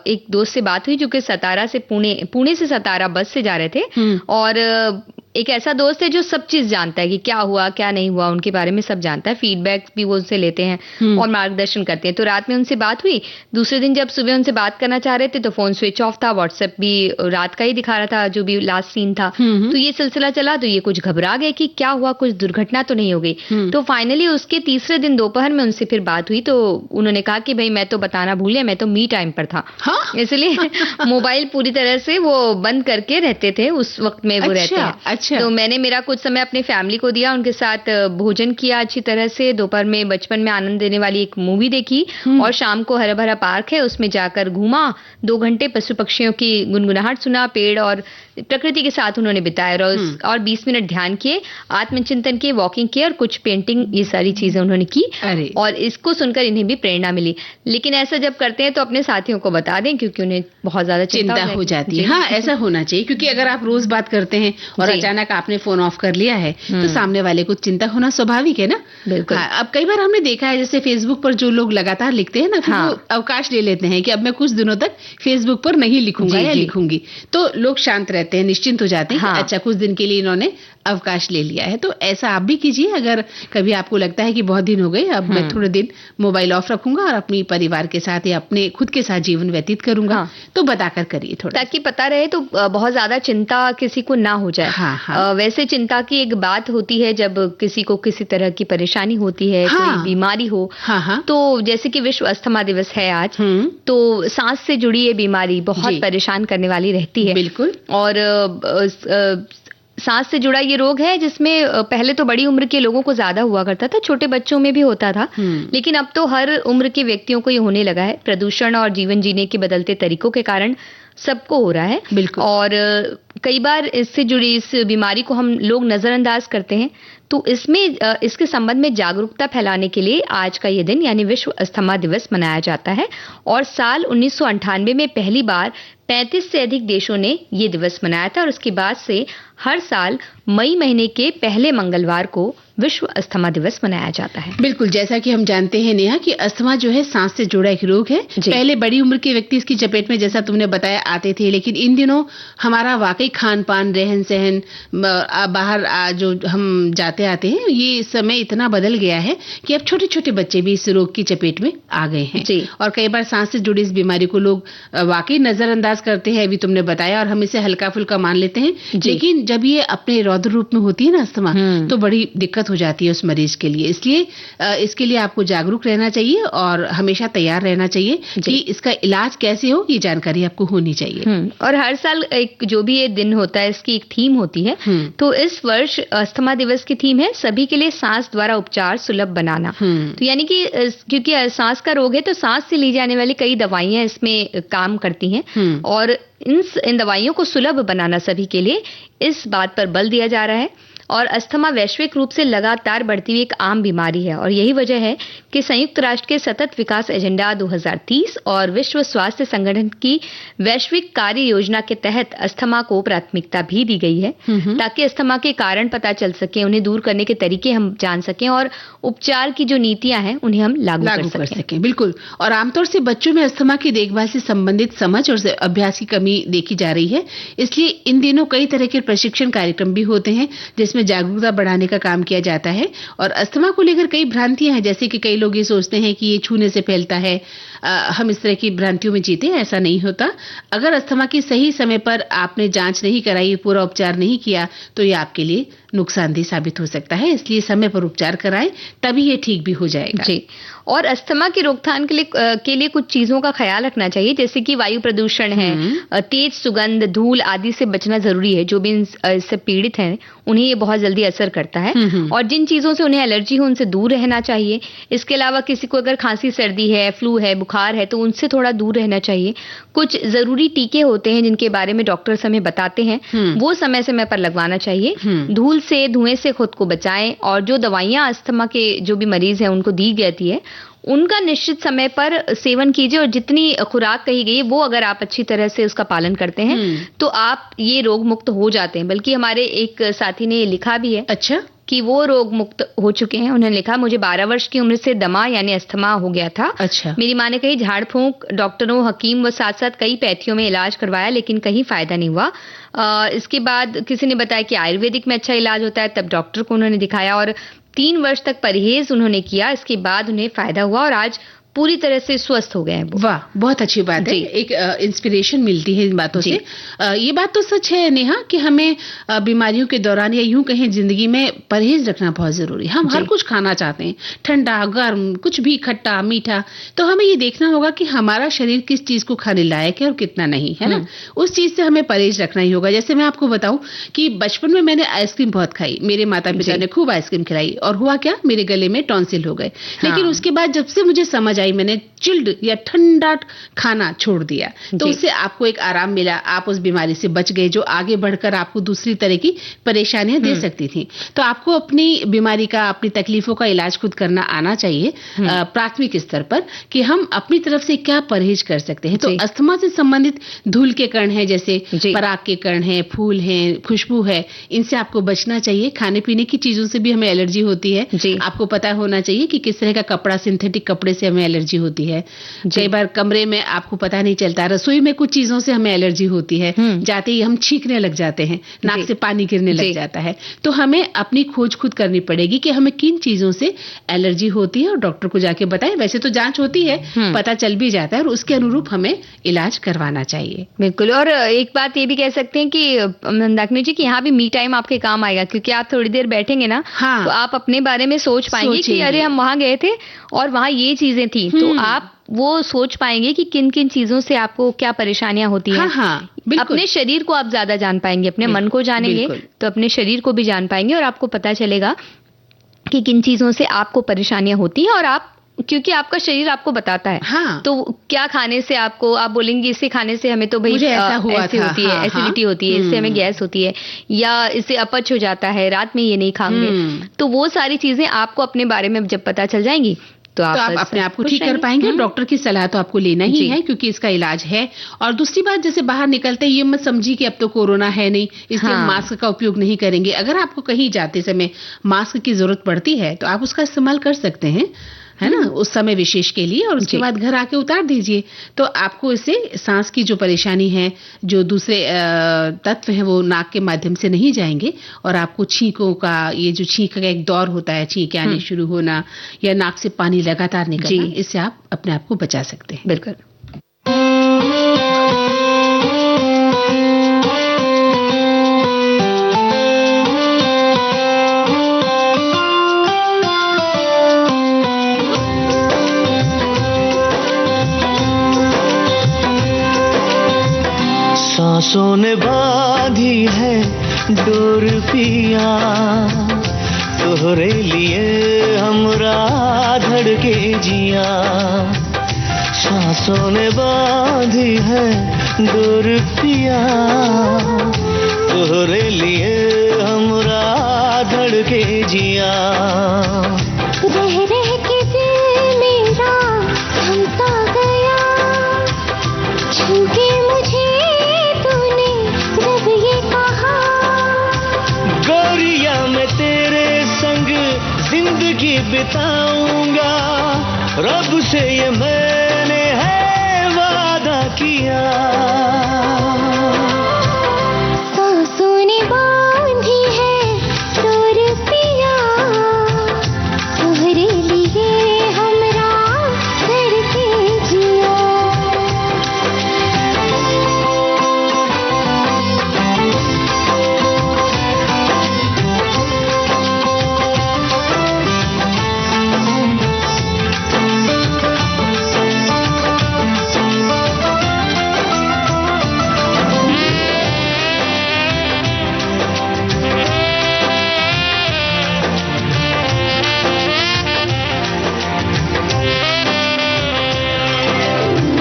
एक दोस्त से बात हुई जो कि सतारा से पुणे से सतारा बस से जा रहे थे, और एक ऐसा दोस्त है जो सब चीज जानता है कि क्या हुआ क्या नहीं हुआ, उनके बारे में सब जानता है, फीडबैक भी वो उनसे लेते हैं और मार्गदर्शन करते हैं। तो रात में उनसे बात हुई, दूसरे दिन जब सुबह उनसे बात करना चाह रहे थे तो फोन स्विच ऑफ था, व्हाट्सएप भी रात का ही दिखा रहा था जो भी लास्ट सीन था। तो ये सिलसिला चला, तो ये कुछ घबरा गए कि क्या हुआ, कुछ दुर्घटना तो नहीं हो गई। तो फाइनली उसके तीसरे दिन दोपहर में उनसे फिर बात हुई, तो उन्होंने कहा कि भाई मैं तो बताना भूल गया, मैं तो मी टाइम पर था। इसलिए मोबाइल पूरी तरह से वो बंद करके रहते थे, उस वक्त में वो रहते हैं। अच्छा। तो मैंने मेरा कुछ समय अपने फैमिली को दिया, उनके साथ भोजन किया अच्छी तरह से, दोपहर में बचपन में आनंद देने वाली एक मूवी देखी, और शाम को हरा भरा पार्क है उसमें जाकर घूमा, 2 घंटे पशु पक्षियों की गुनगुनाहट सुना, पेड़ और प्रकृति के साथ उन्होंने बिताया, और 20 मिनट ध्यान किए, आत्मचिंतन किए, वॉकिंग किए और कुछ पेंटिंग, ये सारी चीजें उन्होंने की। और इसको सुनकर इन्हें भी प्रेरणा मिली। लेकिन ऐसा जब करते हैं तो अपने साथियों को बता दें, क्योंकि उन्हें बहुत ज्यादा चिंता हो जाती है। हाँ, ऐसा होना चाहिए, क्योंकि अगर आप रोज बात करते हैं और अचानक आपने फोन ऑफ कर लिया है तो सामने वाले को चिंता होना स्वाभाविक है ना। बिल्कुल। हाँ, अब कई बार हमने देखा है जैसे फेसबुक पर जो लोग लगातार लिखते हैं ना, फिर वो अवकाश ले लेते हैं कि अब मैं कुछ दिनों तक फेसबुक पर नहीं लिखूंगा या लिखूंगी, तो लोग शांत रहते हैं, निश्चिंत हो जाते हैं। अच्छा, कुछ दिन के लिए इन्होंने अवकाश ले लिया है। तो ऐसा आप भी कीजिए, अगर कभी आपको लगता है कि बहुत दिन हो गए, अब मैं थोड़े दिन मोबाइल ऑफ रखूंगा और अपनी परिवार के साथ या अपने खुद के साथ जीवन व्यतीत करूंगा, तो बताकर करिए थोड़ा, ताकि पता रहे, तो बहुत ज्यादा चिंता किसी को ना हो जाए। वैसे चिंता की एक बात होती है जब किसी को किसी तरह की परेशानी होती है, कोई बीमारी हो। तो जैसे कि विश्व अस्थमा दिवस है आज, तो सांस से जुड़ी ये बीमारी बहुत परेशान करने वाली रहती है। बिल्कुल। और सांस से जुड़ा ये रोग है जिसमें पहले तो बड़ी उम्र के लोगों को ज्यादा हुआ करता था, छोटे बच्चों में भी होता था, लेकिन अब तो हर उम्र के व्यक्तियों को ये होने लगा है। प्रदूषण और जीवन जीने के बदलते तरीकों के कारण सबको हो रहा है। बिल्कुल। और कई बार इससे जुड़ी इस बीमारी को हम लोग नजरअंदाज करते हैं, तो इसमें इसके संबंध में जागरूकता फैलाने के लिए आज का ये दिन यानी विश्व अस्थमा दिवस मनाया जाता है। और साल 1998 में पहली बार 35 से अधिक देशों ने ये दिवस मनाया था, और उसके बाद से हर साल मई महीने के पहले मंगलवार को विश्व अस्थमा दिवस मनाया जाता है। बिल्कुल, जैसा कि हम जानते हैं नेहा कि अस्थमा जो है सांस से जुड़ा एक रोग है। पहले बड़ी उम्र के व्यक्ति इसकी चपेट में, जैसा तुमने बताया, आते थे, लेकिन इन दिनों हमारा वाकई खान पान, रहन सहन, बाहर जो हम जाते आते हैं, ये समय इतना बदल गया है कि अब छोटे छोटे बच्चे भी इस रोग की चपेट में आ गए हैं। और कई बार सांस से जुड़ी इस बीमारी को लोग वाकई नजरअंदाज करते हैं, अभी तुमने बताया, और हम इसे हल्का फुल्का मान लेते हैं। लेकिन जब ये अपने रौद्र रूप में होती है ना अस्थमा, तो बड़ी दिक्कत हो जाती है उस मरीज के लिए। इसलिए इसके लिए आपको जागरूक रहना चाहिए और हमेशा तैयार रहना चाहिए कि इसका इलाज कैसे हो, ये जानकारी आपको होनी चाहिए। और हर साल एक जो भी ये दिन होता है, इसकी एक थीम होती है। तो इस वर्ष अस्थमा दिवस की थीम है सभी के लिए सांस द्वारा उपचार सुलभ बनाना। तो यानी कि क्योंकि सांस का रोग है, तो सांस से ली जाने वाली कई दवाइयां इसमें काम करती हैं, और इन दवाइयों को सुलभ बनाना सभी के लिए, इस बात पर बल दिया जा रहा है। और अस्थमा वैश्विक रूप से लगातार बढ़ती हुई एक आम बीमारी है और यही वजह है कि संयुक्त राष्ट्र के सतत विकास एजेंडा 2030 और विश्व स्वास्थ्य संगठन की वैश्विक कार्य योजना के तहत अस्थमा को प्राथमिकता भी दी गई है ताकि अस्थमा के कारण पता चल सके, उन्हें दूर करने के तरीके हम जान सकें और उपचार की जो नीतियां हैं उन्हें हम लागू कर सकें। बिल्कुल। और आमतौर से बच्चों में अस्थमा की देखभाल से संबंधित समझ और अभ्यास की कमी देखी जा रही है, इसलिए इन दिनों कई तरह के प्रशिक्षण कार्यक्रम भी होते हैं जिसमें जागरूकता बढ़ाने का काम किया जाता है। और अस्थमा को लेकर कई भ्रांतियां हैं, जैसे कि कई लोग ये सोचते हैं कि ये छूने से फैलता है। हम इस तरह की भ्रांतियों में जीते हैं, ऐसा नहीं होता। अगर अस्थमा की सही समय पर आपने जांच नहीं कराई, पूरा उपचार नहीं किया, तो ये आपके लिए नुकसानदेह साबित हो सकता है, इसलिए समय पर उपचार कराएं, तभी ये ठीक भी हो जाएगा। जी। और अस्थमा की रोकथाम के लिए कुछ चीजों का ख्याल रखना चाहिए, जैसे कि वायु प्रदूषण है, तेज सुगंध, धूल आदि से बचना जरूरी है। जो भी इससे पीड़ित हैं उन्हें ये बहुत जल्दी असर करता है और जिन चीजों से उन्हें एलर्जी हो उनसे दूर रहना चाहिए। इसके अलावा किसी को अगर खांसी सर्दी है, फ्लू है, बुखार है तो उनसे थोड़ा दूर रहना चाहिए। कुछ जरूरी टीके होते हैं जिनके बारे में डॉक्टर्स हमें बताते हैं, वो समय समय पर लगवाना चाहिए। धूल से, धुएं से खुद को बचाएं और जो दवाइयां अस्थमा के जो भी मरीज हैं उनको दी जाती है उनका निश्चित समय पर सेवन कीजिए और जितनी खुराक कही गई है वो अगर आप अच्छी तरह से उसका पालन करते हैं तो आप ये रोग मुक्त हो जाते हैं। बल्कि हमारे एक साथी ने लिखा भी है अच्छा कि वो रोग मुक्त हो चुके हैं। उन्होंने लिखा, मुझे 12 वर्ष की उम्र से दमा यानी अस्थमा हो गया था। अच्छा। मेरी माँ ने कही झाड़ फूंक, डॉक्टरों, हकीम व साथ साथ कई पैथियों में इलाज करवाया लेकिन कहीं फायदा नहीं हुआ। इसके बाद किसी ने बताया कि आयुर्वेदिक में अच्छा इलाज होता है, तब डॉक्टर को उन्होंने दिखाया और 3 वर्ष तक परहेज उन्होंने किया। इसके बाद उन्हें फायदा हुआ और आज पूरी तरह से स्वस्थ हो गए हैं। वाह, बहुत अच्छी बात है। एक इंस्पिरेशन मिलती है इन बातों से। ये बात तो सच है नेहा कि हमें बीमारियों के दौरान या यूं कहें जिंदगी में परहेज रखना बहुत जरूरी है। हम हर कुछ खाना चाहते हैं, ठंडा, गर्म, कुछ भी, खट्टा, मीठा, तो हमें ये देखना होगा कि हमारा शरीर किस चीज को खाने लायक है और कितना नहीं, है ना। उस चीज से हमें परहेज रखना ही होगा। जैसे मैं आपको बताऊं कि बचपन में मैंने आइसक्रीम बहुत खाई, मेरे माता पिता ने खूब आइसक्रीम खिलाई और हुआ क्या, मेरे गले में टॉन्सिल हो गए। लेकिन उसके बाद जब से मुझे समझ मैंने चिल्ड या ठंडा खाना छोड़ दिया तो उससे आपको एक आराम मिला, आप उस बीमारी से बच गए जो आगे बढ़कर आपको दूसरी तरह की परेशानियां दे सकती थी। तो आपको अपनी बीमारी का, अपनी तकलीफों का इलाज खुद करना आना चाहिए प्राथमिक स्तर पर कि हम अपनी तरफ से क्या परहेज कर सकते हैं। तो अस्थमा से संबंधित धूल के कण हैं, जैसे पराग के कण हैं, फूल हैं, खुशबू है, इनसे आपको बचना चाहिए। खाने पीने की चीजों से भी हमें एलर्जी होती है, आपको पता होना चाहिए कि किस तरह का कपड़ा, सिंथेटिक कपड़े से हमें एलर्जी होती है। कई बार कमरे में आपको पता नहीं चलता, रसोई में कुछ चीजों से हमें एलर्जी होती है, जाते ही हम छींकने लग जाते हैं, नाक से पानी गिरने लग जाता है। तो हमें अपनी खोज खुद करनी पड़ेगी कि हमें किन चीजों से एलर्जी होती है और डॉक्टर को जाके बताएं। वैसे तो जांच होती है, पता चल भी जाता है और उसके अनुरूप हमें इलाज करवाना चाहिए। बिल्कुल। और एक बात ये भी कह सकते हैं कि मंदाकिनी जी कि यहाँ भी मी टाइम आपके काम आएगा, क्योंकि आप थोड़ी देर बैठेंगे ना तो आप अपने बारे में सोच पाएंगे कि अरे हम वहां गए थे और वहां ये चीजें थी, तो आप वो सोच पाएंगे कि किन किन चीजों से आपको क्या परेशानियां होती हैं। अपने शरीर को आप ज्यादा जान पाएंगे, अपने मन को जानेंगे तो अपने शरीर को भी जान पाएंगे और आपको पता चलेगा कि किन चीजों से आपको परेशानियां होती हैं और आप, क्योंकि आपका शरीर आपको बताता है। तो क्या खाने से आपको, आप बोलेंगे इसे खाने से हमें तो भाई ऐसे होती है, एसिडिटी होती है, इससे हमें गैस होती है या इससे अपच हो जाता है, रात में ये नहीं खाएंगे। तो वो सारी चीजें आपको अपने बारे में जब पता चल जाएंगी तो आप अपने आप को ठीक कर पाएंगे। डॉक्टर की सलाह तो आपको लेना ही है क्योंकि इसका इलाज है। और दूसरी बात, जैसे बाहर निकलते ये मत समझिए कि अब तो कोरोना है नहीं, इसलिए हम मास्क का उपयोग नहीं करेंगे। अगर आपको कहीं जाते समय मास्क की जरूरत पड़ती है तो आप उसका इस्तेमाल कर सकते हैं, है ना, उस समय विशेष के लिए, और उसके बाद घर आके उतार दीजिए। तो आपको इससे सांस की जो परेशानी है, जो दूसरे तत्व हैं वो नाक के माध्यम से नहीं जाएंगे और आपको छींकों का, ये जो छींक का एक दौर होता है, छींकें आने शुरू होना या नाक से पानी लगातार निकलना, इससे आप अपने आप को बचा सकते हैं। बिल्कुल। सांसों ने बांधी है डोर पिया, तोहरे लिए हमरा धड़के जिया। सांसों ने बांधी है डोर पिया, तोहरे लिए हमरा धड़के जिया। रह रह के दिल मेरा थमसा गया, छूके मुझे तूने जब ये कहा। गोरिया मैं तेरे संग जिंदगी बिताऊंगा, रब से ये मैंने है वादा किया। सांसों ने बांधी है डोर पिया, तुम्हारे लिए हमरा धड़के जिया।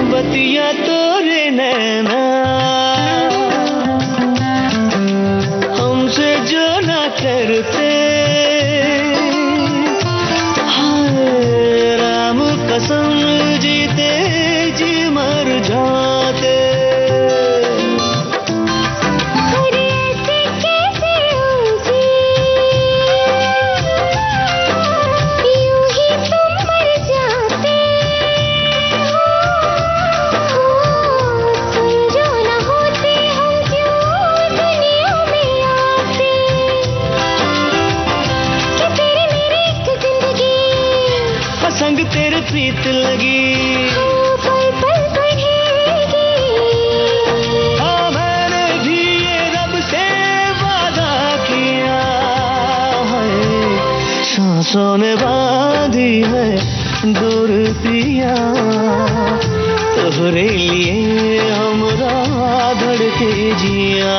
बतिया तोरे नैना हमसे जो ना करते, हाय राम कसम जीते जी मर जाते। अरे ऐसे कैसे उलझी, यूं ही तुम मर जाते हो। तुम जो न होते हम क्यों दुनिया में आते, कि तेरे मेरे एक जिंदगी संग तेरे प्रीत लगी। पल पल बढ़ेगी। हाँ मैंने भी ये रब से वादा किया है, सांसों ने बांधी है डोर पिया, तोहरे लिए हमरा धड़के जिया।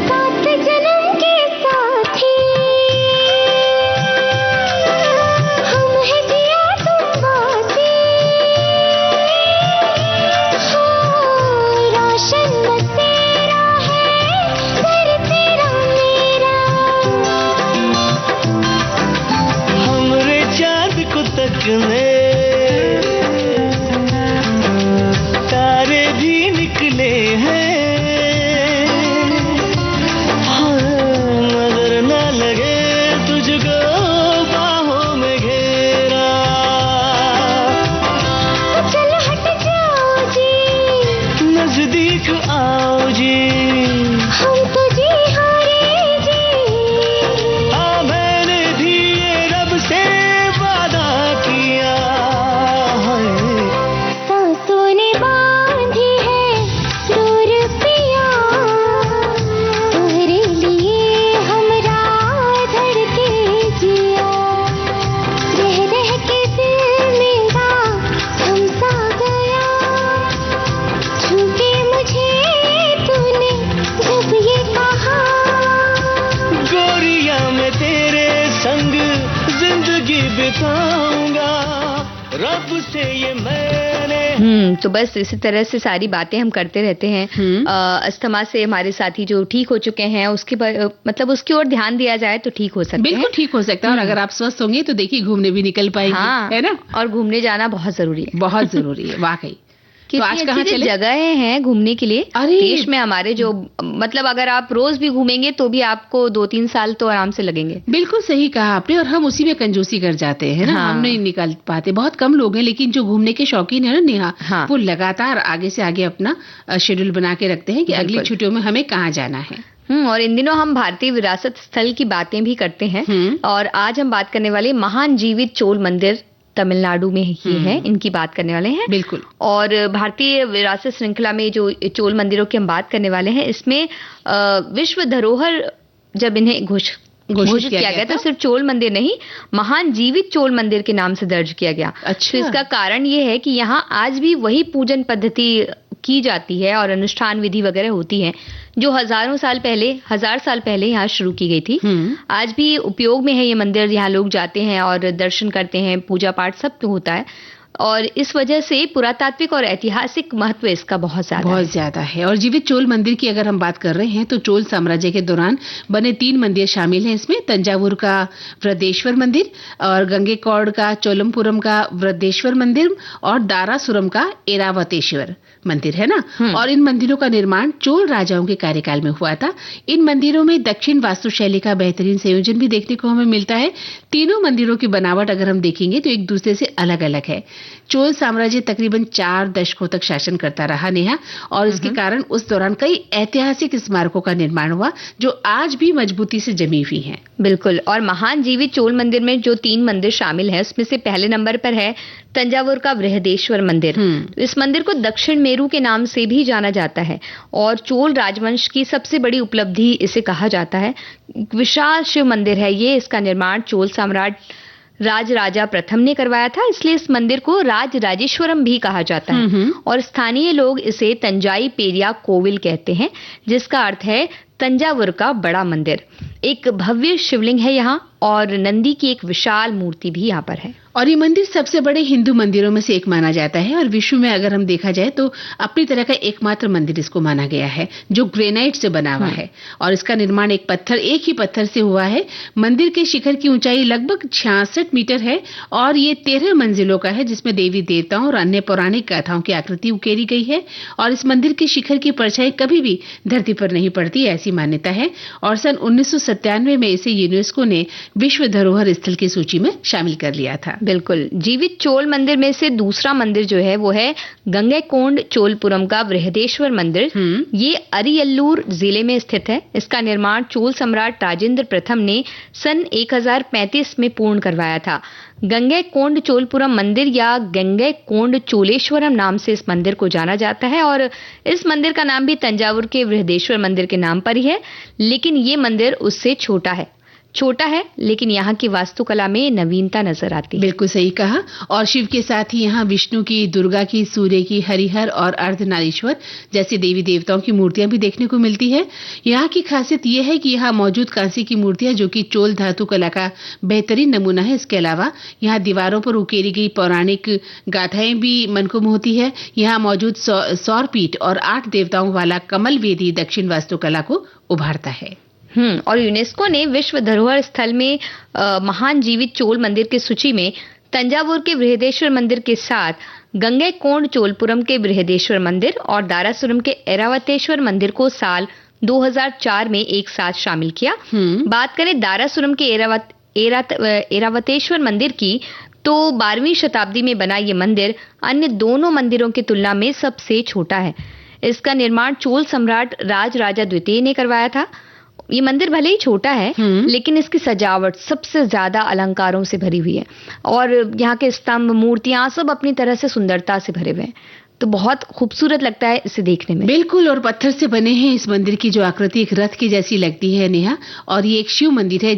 सात जन्म के साथी हम हैं जिया तुम बाती। हाँ रोशन बसेरा है घर तेरा मेरा। हमरे चाँद को तकने तारे भी निकले हैं, हाँ, नजर न लगे तुझको बाहों में घेरा। चल हट जाओ जी, नजदीक आओ जी, हम तो जी हारे जी। हाँ मैंने भी ये रब से वादा किया है, सांसों ने बांधी है डोर पिया, तुम्हारे लिए हमरा धड़के जिया। रह रह के दिल मेरा थमसा गया, छूके मुझे तूने जब ये कहा। गोरिया मैं तेरे संग जिंदगी बिताऊंगा, रब से ये मैंने। तो बस इसी तरह से सारी बातें हम करते रहते हैं। अस्थमा से हमारे साथी जो ठीक हो चुके हैं उसके मतलब उसकी ओर ध्यान दिया जाए तो ठीक हो सकते हैं। बिल्कुल ठीक हो सकता है। और अगर आप स्वस्थ होंगे तो देखिए घूमने भी निकल पाएंगे, हाँ, है ना। और घूमने जाना बहुत जरूरी है, बहुत जरूरी है वाकई। तो आज कहाँ चले? जगहें हैं घूमने के लिए देश में हमारे, जो मतलब अगर आप रोज भी घूमेंगे तो भी आपको 2-3 साल तो आराम से लगेंगे। बिल्कुल सही कहा आपने। और हम उसी में कंजूसी कर जाते हैं ना, हम नहीं निकाल पाते। बहुत कम लोग हैं लेकिन जो घूमने के शौकीन है ना नेहा, वो लगातार आगे से आगे अपना शेड्यूल बना के रखते हैं कि अगली छुट्टियों में हमें कहाँ जाना है। और इन दिनों हम भारतीय विरासत स्थल की बातें भी करते हैं। और आज हम बात करने वाले महान जीवित चोल मंदिर तमिलनाडु में ही है, इनकी बात करने वाले हैं। बिल्कुल। और भारतीय विरासत श्रृंखला में जो चोल मंदिरों की हम बात करने वाले हैं, इसमें विश्व धरोहर जब इन्हें घोषित किया गया था। सिर्फ चोल मंदिर नहीं, महान जीवित चोल मंदिर के नाम से दर्ज किया गया। अच्छा। तो इसका कारण ये है कि यहाँ आज भी वही पूजन पद्धति की जाती है और अनुष्ठान विधि वगैरह होती है जो हजार साल पहले यहाँ शुरू की गई थी। आज भी उपयोग में है ये मंदिर, यहाँ लोग जाते हैं और दर्शन करते हैं, पूजा पाठ सब तो होता है और इस वजह से पुरातात्विक और ऐतिहासिक महत्व इसका बहुत ज्यादा है। और जीवित चोल मंदिर की अगर हम बात कर रहे हैं तो चोल साम्राज्य के दौरान बने 3 मंदिर शामिल हैं इसमें। तंजावुर का वृद्धेश्वर मंदिर और गंगेकौड़ का चोलमपुरम का वृद्धेश्वर मंदिर और दारासुरम का एरावतेश्वर मंदिर है ना। और इन मंदिरों का निर्माण चोल राजाओं के कार्यकाल में हुआ था। इन मंदिरों में दक्षिण वास्तुशैली का बेहतरीन संयोजन भी देखने को हमें मिलता है। तीनों मंदिरों की बनावट अगर हम देखेंगे तो एक दूसरे से अलग अलग है। चोल साम्राज्य तकरीबन 4 दशकों तक शासन करता रहा नेहा, और इसके कारण उस दौरान कई ऐतिहासिक स्मारकों का निर्माण हुआ जो आज भी मजबूती से जमी हुई हैं। बिल्कुल। और महान जीवित चोल मंदिर में जो 3 मंदिर शामिल हैं उसमें से पहले नंबर पर है तंजावुर का बृहदेश्वर मंदिर। इस मंदिर को दक्षिण मेरू के नाम से भी जाना जाता है और चोल राजवंश की सबसे बड़ी उपलब्धि इसे कहा जाता है। विशाल शिव मंदिर है ये। इसका निर्माण चोल सम्राट राजराजा प्रथम ने करवाया था, इसलिए इस मंदिर को राजराजेश्वरम भी कहा जाता है। और स्थानीय लोग इसे तंजाई पेरिया कोविल कहते हैं, जिसका अर्थ है तंजावुर का बड़ा मंदिर। एक भव्य शिवलिंग है यहाँ और नंदी की एक विशाल मूर्ति भी यहाँ पर है। और ये मंदिर सबसे बड़े हिंदू मंदिरों में से एक माना जाता है और विश्व में अगर हम देखा जाए तो अपनी तरह का एकमात्र मंदिर इसको माना गया है जो ग्रेनाइट से बना हुआ है। और इसका निर्माण एक ही पत्थर से हुआ है। मंदिर के शिखर की ऊंचाई लगभग 66 मीटर है और ये 13 मंजिलों का है, जिसमें देवी देवताओं और अन्य पौराणिक गाथाओं की आकृति उकेरी गई है। और इस मंदिर के शिखर की परछाई कभी भी धरती पर नहीं पड़ती, ऐसी मान्यता है। और सन 1997 में इसे यूनेस्को ने विश्व धरोहर स्थल की सूची में शामिल कर लिया था। बिल्कुल। जीवित चोल मंदिर में से दूसरा मंदिर जो है वो है गंगैकोंड चोलपुरम का बृहदेश्वर मंदिर। ये अरियल्लूर जिले में स्थित है। इसका निर्माण चोल सम्राट राजेंद्र प्रथम ने सन 1035 में पूर्ण करवाया था। गंगैकोंड चोलपुरम मंदिर या गंगैकोंड चोलेश्वरम नाम से इस मंदिर को जाना जाता है और इस मंदिर का नाम भी तंजावुर के बृहदेश्वर मंदिर के नाम पर ही है, लेकिन ये मंदिर उससे छोटा है, लेकिन यहाँ की वास्तुकला में नवीनता नजर आती है। बिल्कुल सही कहा। और शिव के साथ ही यहाँ विष्णु की, दुर्गा की, सूर्य की, हरिहर और अर्धनारीश्वर जैसे देवी देवताओं की मूर्तियां भी देखने को मिलती है। यहाँ की खासियत यह है कि यहाँ मौजूद कांसे की मूर्तियां जो कि चोल धातु कला का बेहतरीन नमूना है। इसके अलावा यहाँ दीवारों पर उकेरी गई पौराणिक गाथाएं भी मन को मोहती है। यहाँ मौजूद सौरपीठ और 8 देवताओं वाला कमल वेदी दक्षिण वास्तुकला को उभारता है। और यूनेस्को ने विश्व धरोहर स्थल में महान जीवित चोल मंदिर की सूची में तंजावुर के बृहदेश्वर मंदिर के साथ गंगैकोंड चोलपुरम के बृहदेश्वर मंदिर और दारासुरम के ऐरावतेश्वर मंदिर को साल 2004 में एक साथ शामिल किया। बात करें दारासुरम के ऐरावतेश्वर मंदिर की तो 12वीं शताब्दी में बना ये मंदिर अन्य दोनों मंदिरों की तुलना में सबसे छोटा है। इसका निर्माण चोल सम्राट राजराजा द्वितीय ने करवाया था। ये मंदिर भले ही छोटा है लेकिन इसकी सजावट सबसे ज्यादा अलंकारों से भरी हुई है और यहाँ के स्तंभ, मूर्तियां सब अपनी तरह से सुंदरता से भरे हुए हैं, तो बहुत खूबसूरत लगता है इसे देखने में। बिल्कुल। और पत्थर से बने हैं इस मंदिर की जो आकृति एक रथ की जैसी लगती है नेहा, और ये एक शिव मंदिर है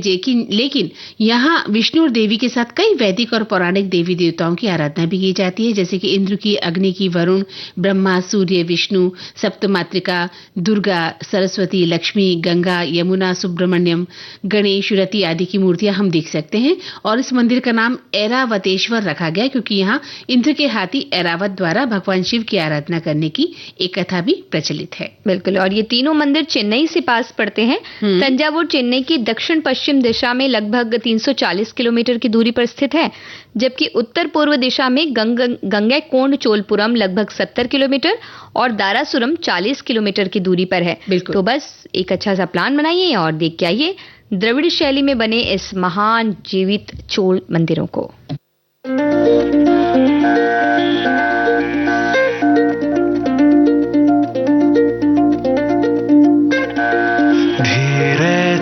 लेकिन यहाँ विष्णु और देवी के साथ कई वैदिक और पौराणिक देवी देवताओं की आराधना भी की जाती है, जैसे कि इंद्र की, अग्नि की, वरुण, ब्रह्मा, सूर्य, विष्णु, सप्तमातृका, दुर्गा, सरस्वती, लक्ष्मी, गंगा, यमुना, सुब्रमण्यम, गणेश, रति आदि की मूर्तियां हम देख सकते हैं। और इस मंदिर का नाम ऐरावतेश्वर रखा गया क्योंकि यहाँ इंद्र के हाथी ऐरावत द्वारा भगवान शिव की आराधना करने की एक कथा भी प्रचलित है। बिल्कुल। और ये तीनों मंदिर चेन्नई से पास पड़ते हैं। तंजावुर चेन्नई की दक्षिण पश्चिम दिशा में लगभग 340 किलोमीटर की दूरी पर स्थित है, जबकि उत्तर पूर्व दिशा में गंगैकोंड चोलपुरम लगभग 70 किलोमीटर और दारासुरम 40 किलोमीटर की दूरी पर है। तो बस एक अच्छा सा प्लान बनाइए और देख के आइए द्रविड़ शैली में बने इस महान जीवित चोल मंदिरों को।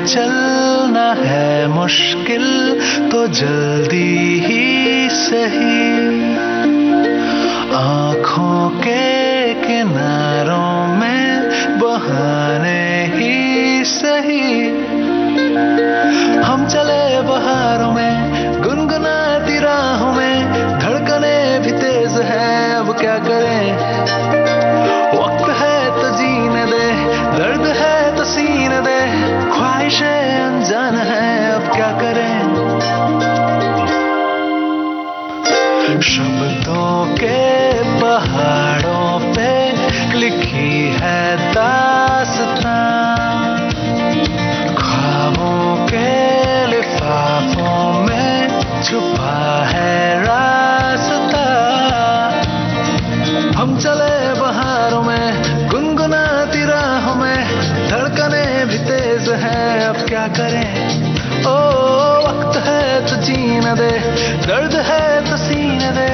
चलना है मुश्किल तो जल्दी ही सही, आँखों के किनारों में बहाने ही सही, शब्दों के पहाड़ों पे लिखी है दास्तां, ख्वाबों के लिफाफों में छुपा है रास्ता। हम चले बहारों में गुनगुनाती राहों में, धड़कने भी तेज है अब क्या करें। ओ वक्त है तो जीने दे, दर्द है तो सीने दे,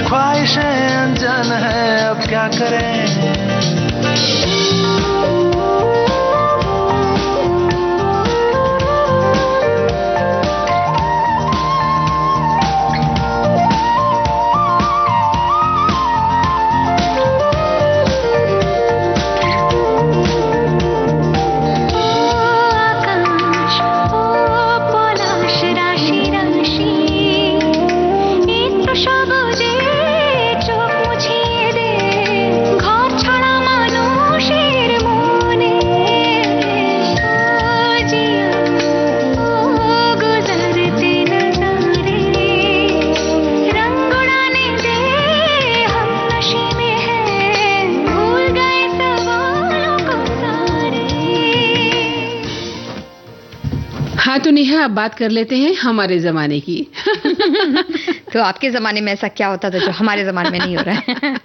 ख्वाहिशें अनजान है अब क्या करें। हाँ तो नेहा, अब बात कर लेते हैं हमारे जमाने की। तो आपके जमाने में ऐसा क्या होता था जो हमारे जमाने में नहीं हो रहा है?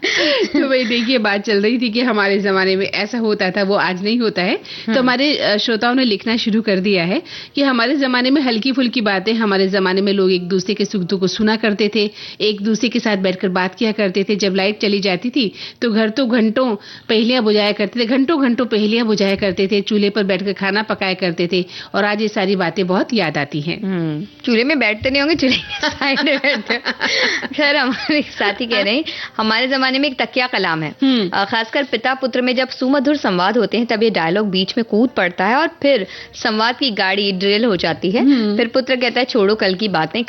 तो वही देखिए, बात चल रही थी कि हमारे जमाने में ऐसा होता था, वो आज नहीं होता है। तो हमारे श्रोताओं ने लिखना शुरू कर दिया है कि हमारे जमाने में हल्की फुल्की बातें, हमारे जमाने में लोग एक दूसरे के सुख दुख को सुना करते थे, एक दूसरे के साथ बैठकर बात किया करते थे। जब लाइट चली जाती थी तो घर तो घंटों पहेलियां बुझाया करते थे, घंटों पहेलियां बुझाया करते थे, चूल्हे पर बैठकर खाना पकाया करते थे। और आज ये सारी बातें बहुत याद आती हैं। चूल्हे में बैठते नहीं होंगे, चूल्हे के साइड में बैठते। खैर, हमारे साथी कह रहे हैं हमारे जमाने में एक तकिया कलाम है। खासकर पिता पुत्र में जब सुमधुर संवाद होते हैं तब ये डायलॉग बीच में कूद पड़ता है और फिर संवाद की गाड़ी ड्रिल हो जाती है। फिर पुत्र कहता है छोड़ो कल की बातें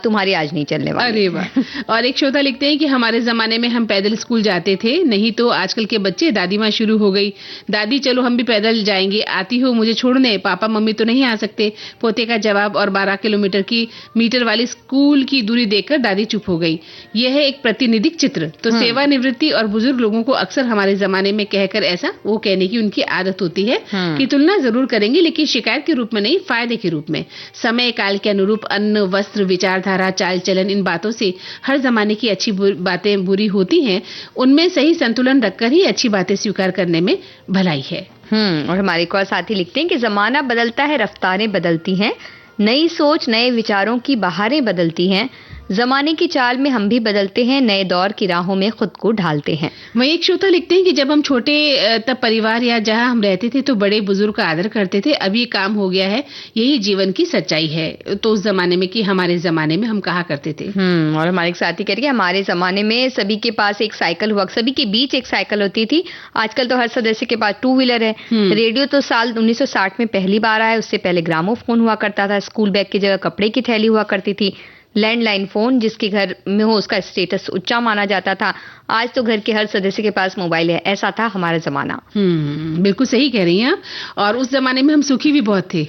तुम्हारी आज नहीं चलने वाली। अरे वाह। और एक श्रोता लिखते हैं कि हमारे जमाने में हम पैदल स्कूल जाते थे, नहीं तो आजकल के बच्चे दादी माँ शुरू हो गई, दादी चलो हम भी पैदल जाएंगे, आती हो मुझे छोड़ने, पापा मम्मी तो नहीं आ सकते। पोते का जवाब और 12 किलोमीटर की मीटर वाली स्कूल की दूरी देखकर दादी चुप हो गई। यह है एक प्रातिनिधिक चित्र। तो सेवानिवृत्ति और बुजुर्ग लोगों को अक्सर हमारे जमाने में कहकर ऐसा वो कहने की उनकी आदत होती है कि तुलना जरूर करेंगे, लेकिन शिकायत के रूप में नहीं, फायदे के रूप में। समय काल के अनुरूप अन्न, वस्त्र, विचारधारा, चाल चलन, इन बातों से हर जमाने की अच्छी बातें बुरी होती हैं, उनमें सही संतुलन रखकर ही अच्छी बातें स्वीकार करने में भलाई है। और हमारे एक और साथी लिखते हैं कि जमाना बदलता है, रफ्तारें बदलती हैं, नई सोच नए विचारों की बहारें बदलती हैं, जमाने की चाल में हम भी बदलते हैं, नए दौर की राहों में खुद को ढालते हैं। वहीं एक श्रोता लिखते हैं कि जब हम छोटे तब परिवार या जहां हम रहते थे तो बड़े बुजुर्ग का आदर करते थे, अभी काम हो गया है, यही जीवन की सच्चाई है। तो उस जमाने में कि हमारे जमाने में हम कहा करते थे। और हमारे एक साथी कह रही है हमारे जमाने में सभी के पास एक साइकिल हुआ, सभी के बीच एक साइकिल होती थी। आजकल तो हर सदस्य के पास 2 व्हीलर है। रेडियो तो साल 1960 में पहली बार आया, उससे पहले ग्रामोफोन हुआ करता था, स्कूल बैग की जगह कपड़े की थैली हुआ करती थी, लैंडलाइन फोन जिसके घर में हो उसका स्टेटस ऊंचा माना जाता था। आज तो घर के हर सदस्य के पास मोबाइल है। ऐसा था हमारा जमाना। बिल्कुल सही कह रही हैं आप। और उस जमाने में हम सुखी भी बहुत थे।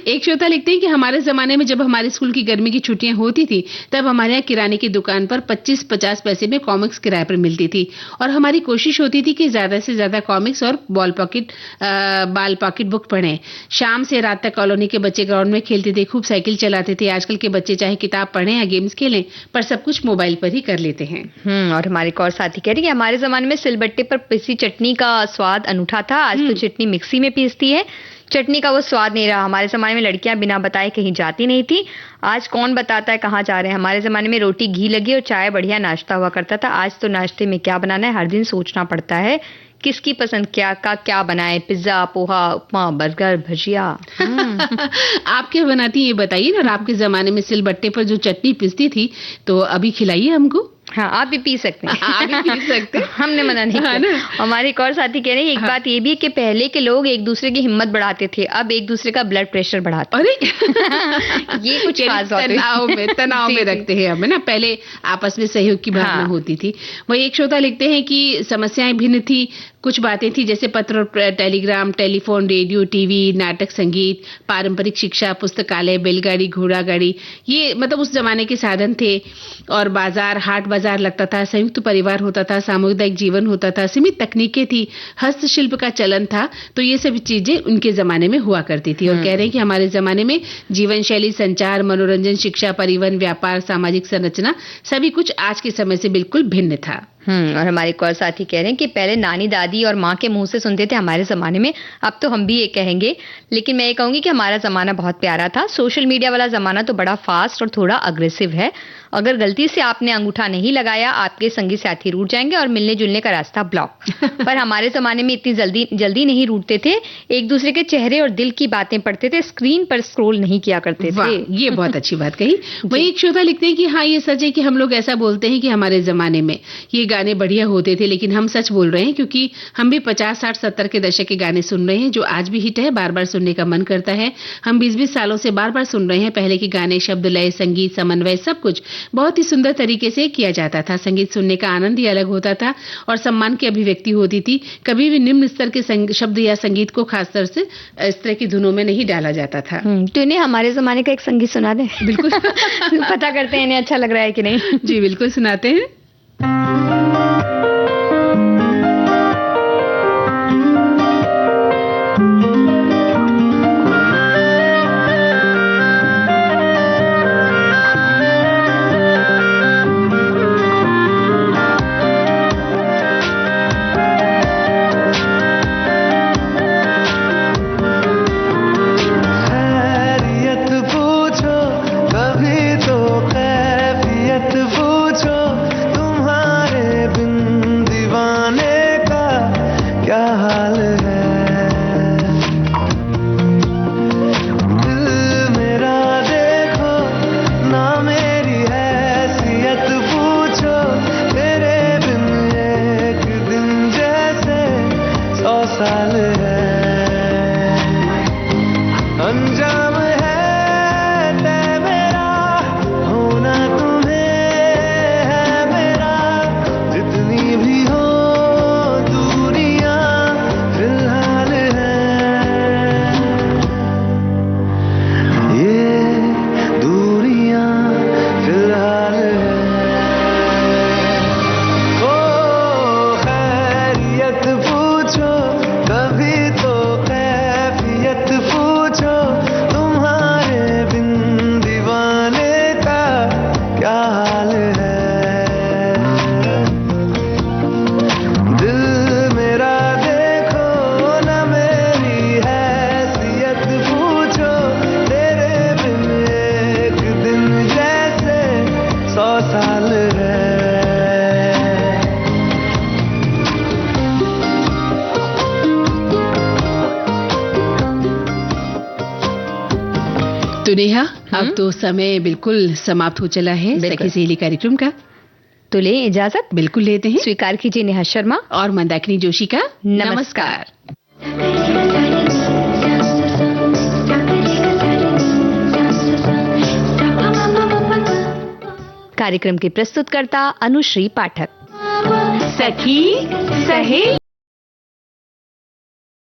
एक श्रोता लिखते हैं कि हमारे जमाने में जब हमारे स्कूल की गर्मी की छुट्टियां होती थी तब हमारे यहाँ किराने की दुकान पर 25-50 पैसे में कॉमिक्स किराए पर मिलती थी और हमारी कोशिश होती थी कि ज्यादा से ज्यादा कॉमिक्स और बाल पॉकेट बुक पढ़ें। शाम से रात तक कॉलोनी के बच्चे ग्राउंड में खेलते थे, खूब साइकिल चलाते थे। आजकल के बच्चे चाहे किताब पढ़ें या गेम्स खेलें, पर सब कुछ मोबाइल पर ही कर लेते हैं। और हमारे एक और साथी कह रही है हमारे जमाने में सिलबट्टे पर पिसी चटनी का स्वाद अनूठा था। आज तो चटनी मिक्सी में पीसती है, चटनी का वो स्वाद नहीं रहा। हमारे जमाने में लड़कियां बिना बताए कहीं जाती नहीं थी, आज कौन बताता है कहाँ जा रहे हैं। हमारे जमाने में रोटी घी लगी और चाय बढ़िया नाश्ता हुआ करता था। आज तो नाश्ते में क्या बनाना है हर दिन सोचना पड़ता है, किसकी पसंद क्या बनाए, पिज्जा, पोहा, उपमा, बर्गर, भजिया। आप क्या बनाती है ये बताइए ना। आपके जमाने में सिलबट्टे पर जो चटनी पिसती थी तो अभी खिलाइए हमको। हाँ, आप भी पी सकते हैं। आप भी पी सकते हैं। हमने मना नहीं किया। हमारे एक और साथी कह रहे हैं एक बात ये भी है कि पहले के लोग एक दूसरे की हिम्मत बढ़ाते थे, अब एक दूसरे का ब्लड प्रेशर बढ़ाते। अरे ये कुछ खास बात है। तनाव में रखते हैं हमें ना। पहले आपस में सहयोग की भावना होती थी। वही एक श्रोता लिखते हैं कि समस्याएं भिन्न थी, कुछ बातें थी जैसे पत्र और टेलीग्राम, टेलीफोन, रेडियो, टीवी, नाटक, संगीत, पारंपरिक शिक्षा, पुस्तकालय, बैलगाड़ी, घोड़ा गाड़ी, ये मतलब उस जमाने के साधन थे। और बाजार, हाट बाजार लगता था, संयुक्त परिवार होता था, सामुदायिक जीवन होता था, सीमित तकनीकें थी, हस्तशिल्प का चलन था। तो ये सब चीजें उनके जमाने में हुआ करती थी। और कह रहे हैं कि हमारे जमाने में जीवन शैली, संचार, मनोरंजन, शिक्षा, परिवहन, व्यापार, सामाजिक संरचना सभी कुछ आज के समय से बिल्कुल भिन्न था। और हमारे एक और साथी कह रहे हैं कि पहले नानी दादी और माँ के मुंह से सुनते थे हमारे जमाने में, अब तो हम भी ये कहेंगे। लेकिन मैं ये कहूंगी कि हमारा जमाना बहुत प्यारा था। सोशल मीडिया वाला जमाना तो बड़ा फास्ट और थोड़ा अग्रेसिव है। अगर गलती से आपने अंगूठा नहीं लगाया, आपके संगी साथी रूठ जाएंगे और मिलने जुलने का रास्ता ब्लॉक। पर हमारे जमाने में इतनी जल्दी नहीं रूठते थे, एक दूसरे के चेहरे और दिल की बातें पढ़ते थे, स्क्रीन पर स्क्रॉल नहीं किया करते थे। ये बहुत अच्छी बात कही। वही एक श्रोता लिखते हैं कि हाँ, ये सच है कि हम लोग ऐसा बोलते हैं कि हमारे जमाने में ये गाने बढ़िया होते थे, लेकिन हम सच बोल रहे हैं क्योंकि हम भी 50, 60, 70 के दशक के गाने सुन रहे हैं जो आज भी हिट है, बार बार सुनने का मन करता है। हम 20-20 सालों से बार बार सुन रहे हैं। पहले के गाने, शब्द, लय, संगीत, समन्वय, सब कुछ बहुत ही सुंदर तरीके से किया जाता था। संगीत सुनने का आनंद ही अलग होता था और सम्मान की अभिव्यक्ति होती थी। कभी भी निम्न स्तर के शब्द या संगीत को खासतौर से इस तरह की धुनों में नहीं डाला जाता था। तो इन्हें हमारे जमाने का एक संगीत सुना दे। बिल्कुल। पता करते हैं इन्हें अच्छा लग रहा है कि नहीं। जी बिल्कुल, सुनाते हैं। तो नेहा, अब तो समय बिल्कुल समाप्त हो चला है सखी सहेली कार्यक्रम का। तो ले इजाजत। बिल्कुल लेते हैं। स्वीकार कीजिए नेहा शर्मा और मंदाकिनी जोशी का नमस्कार। कार्यक्रम की प्रस्तुतकर्ता अनुश्री पाठक। सखी सहेली।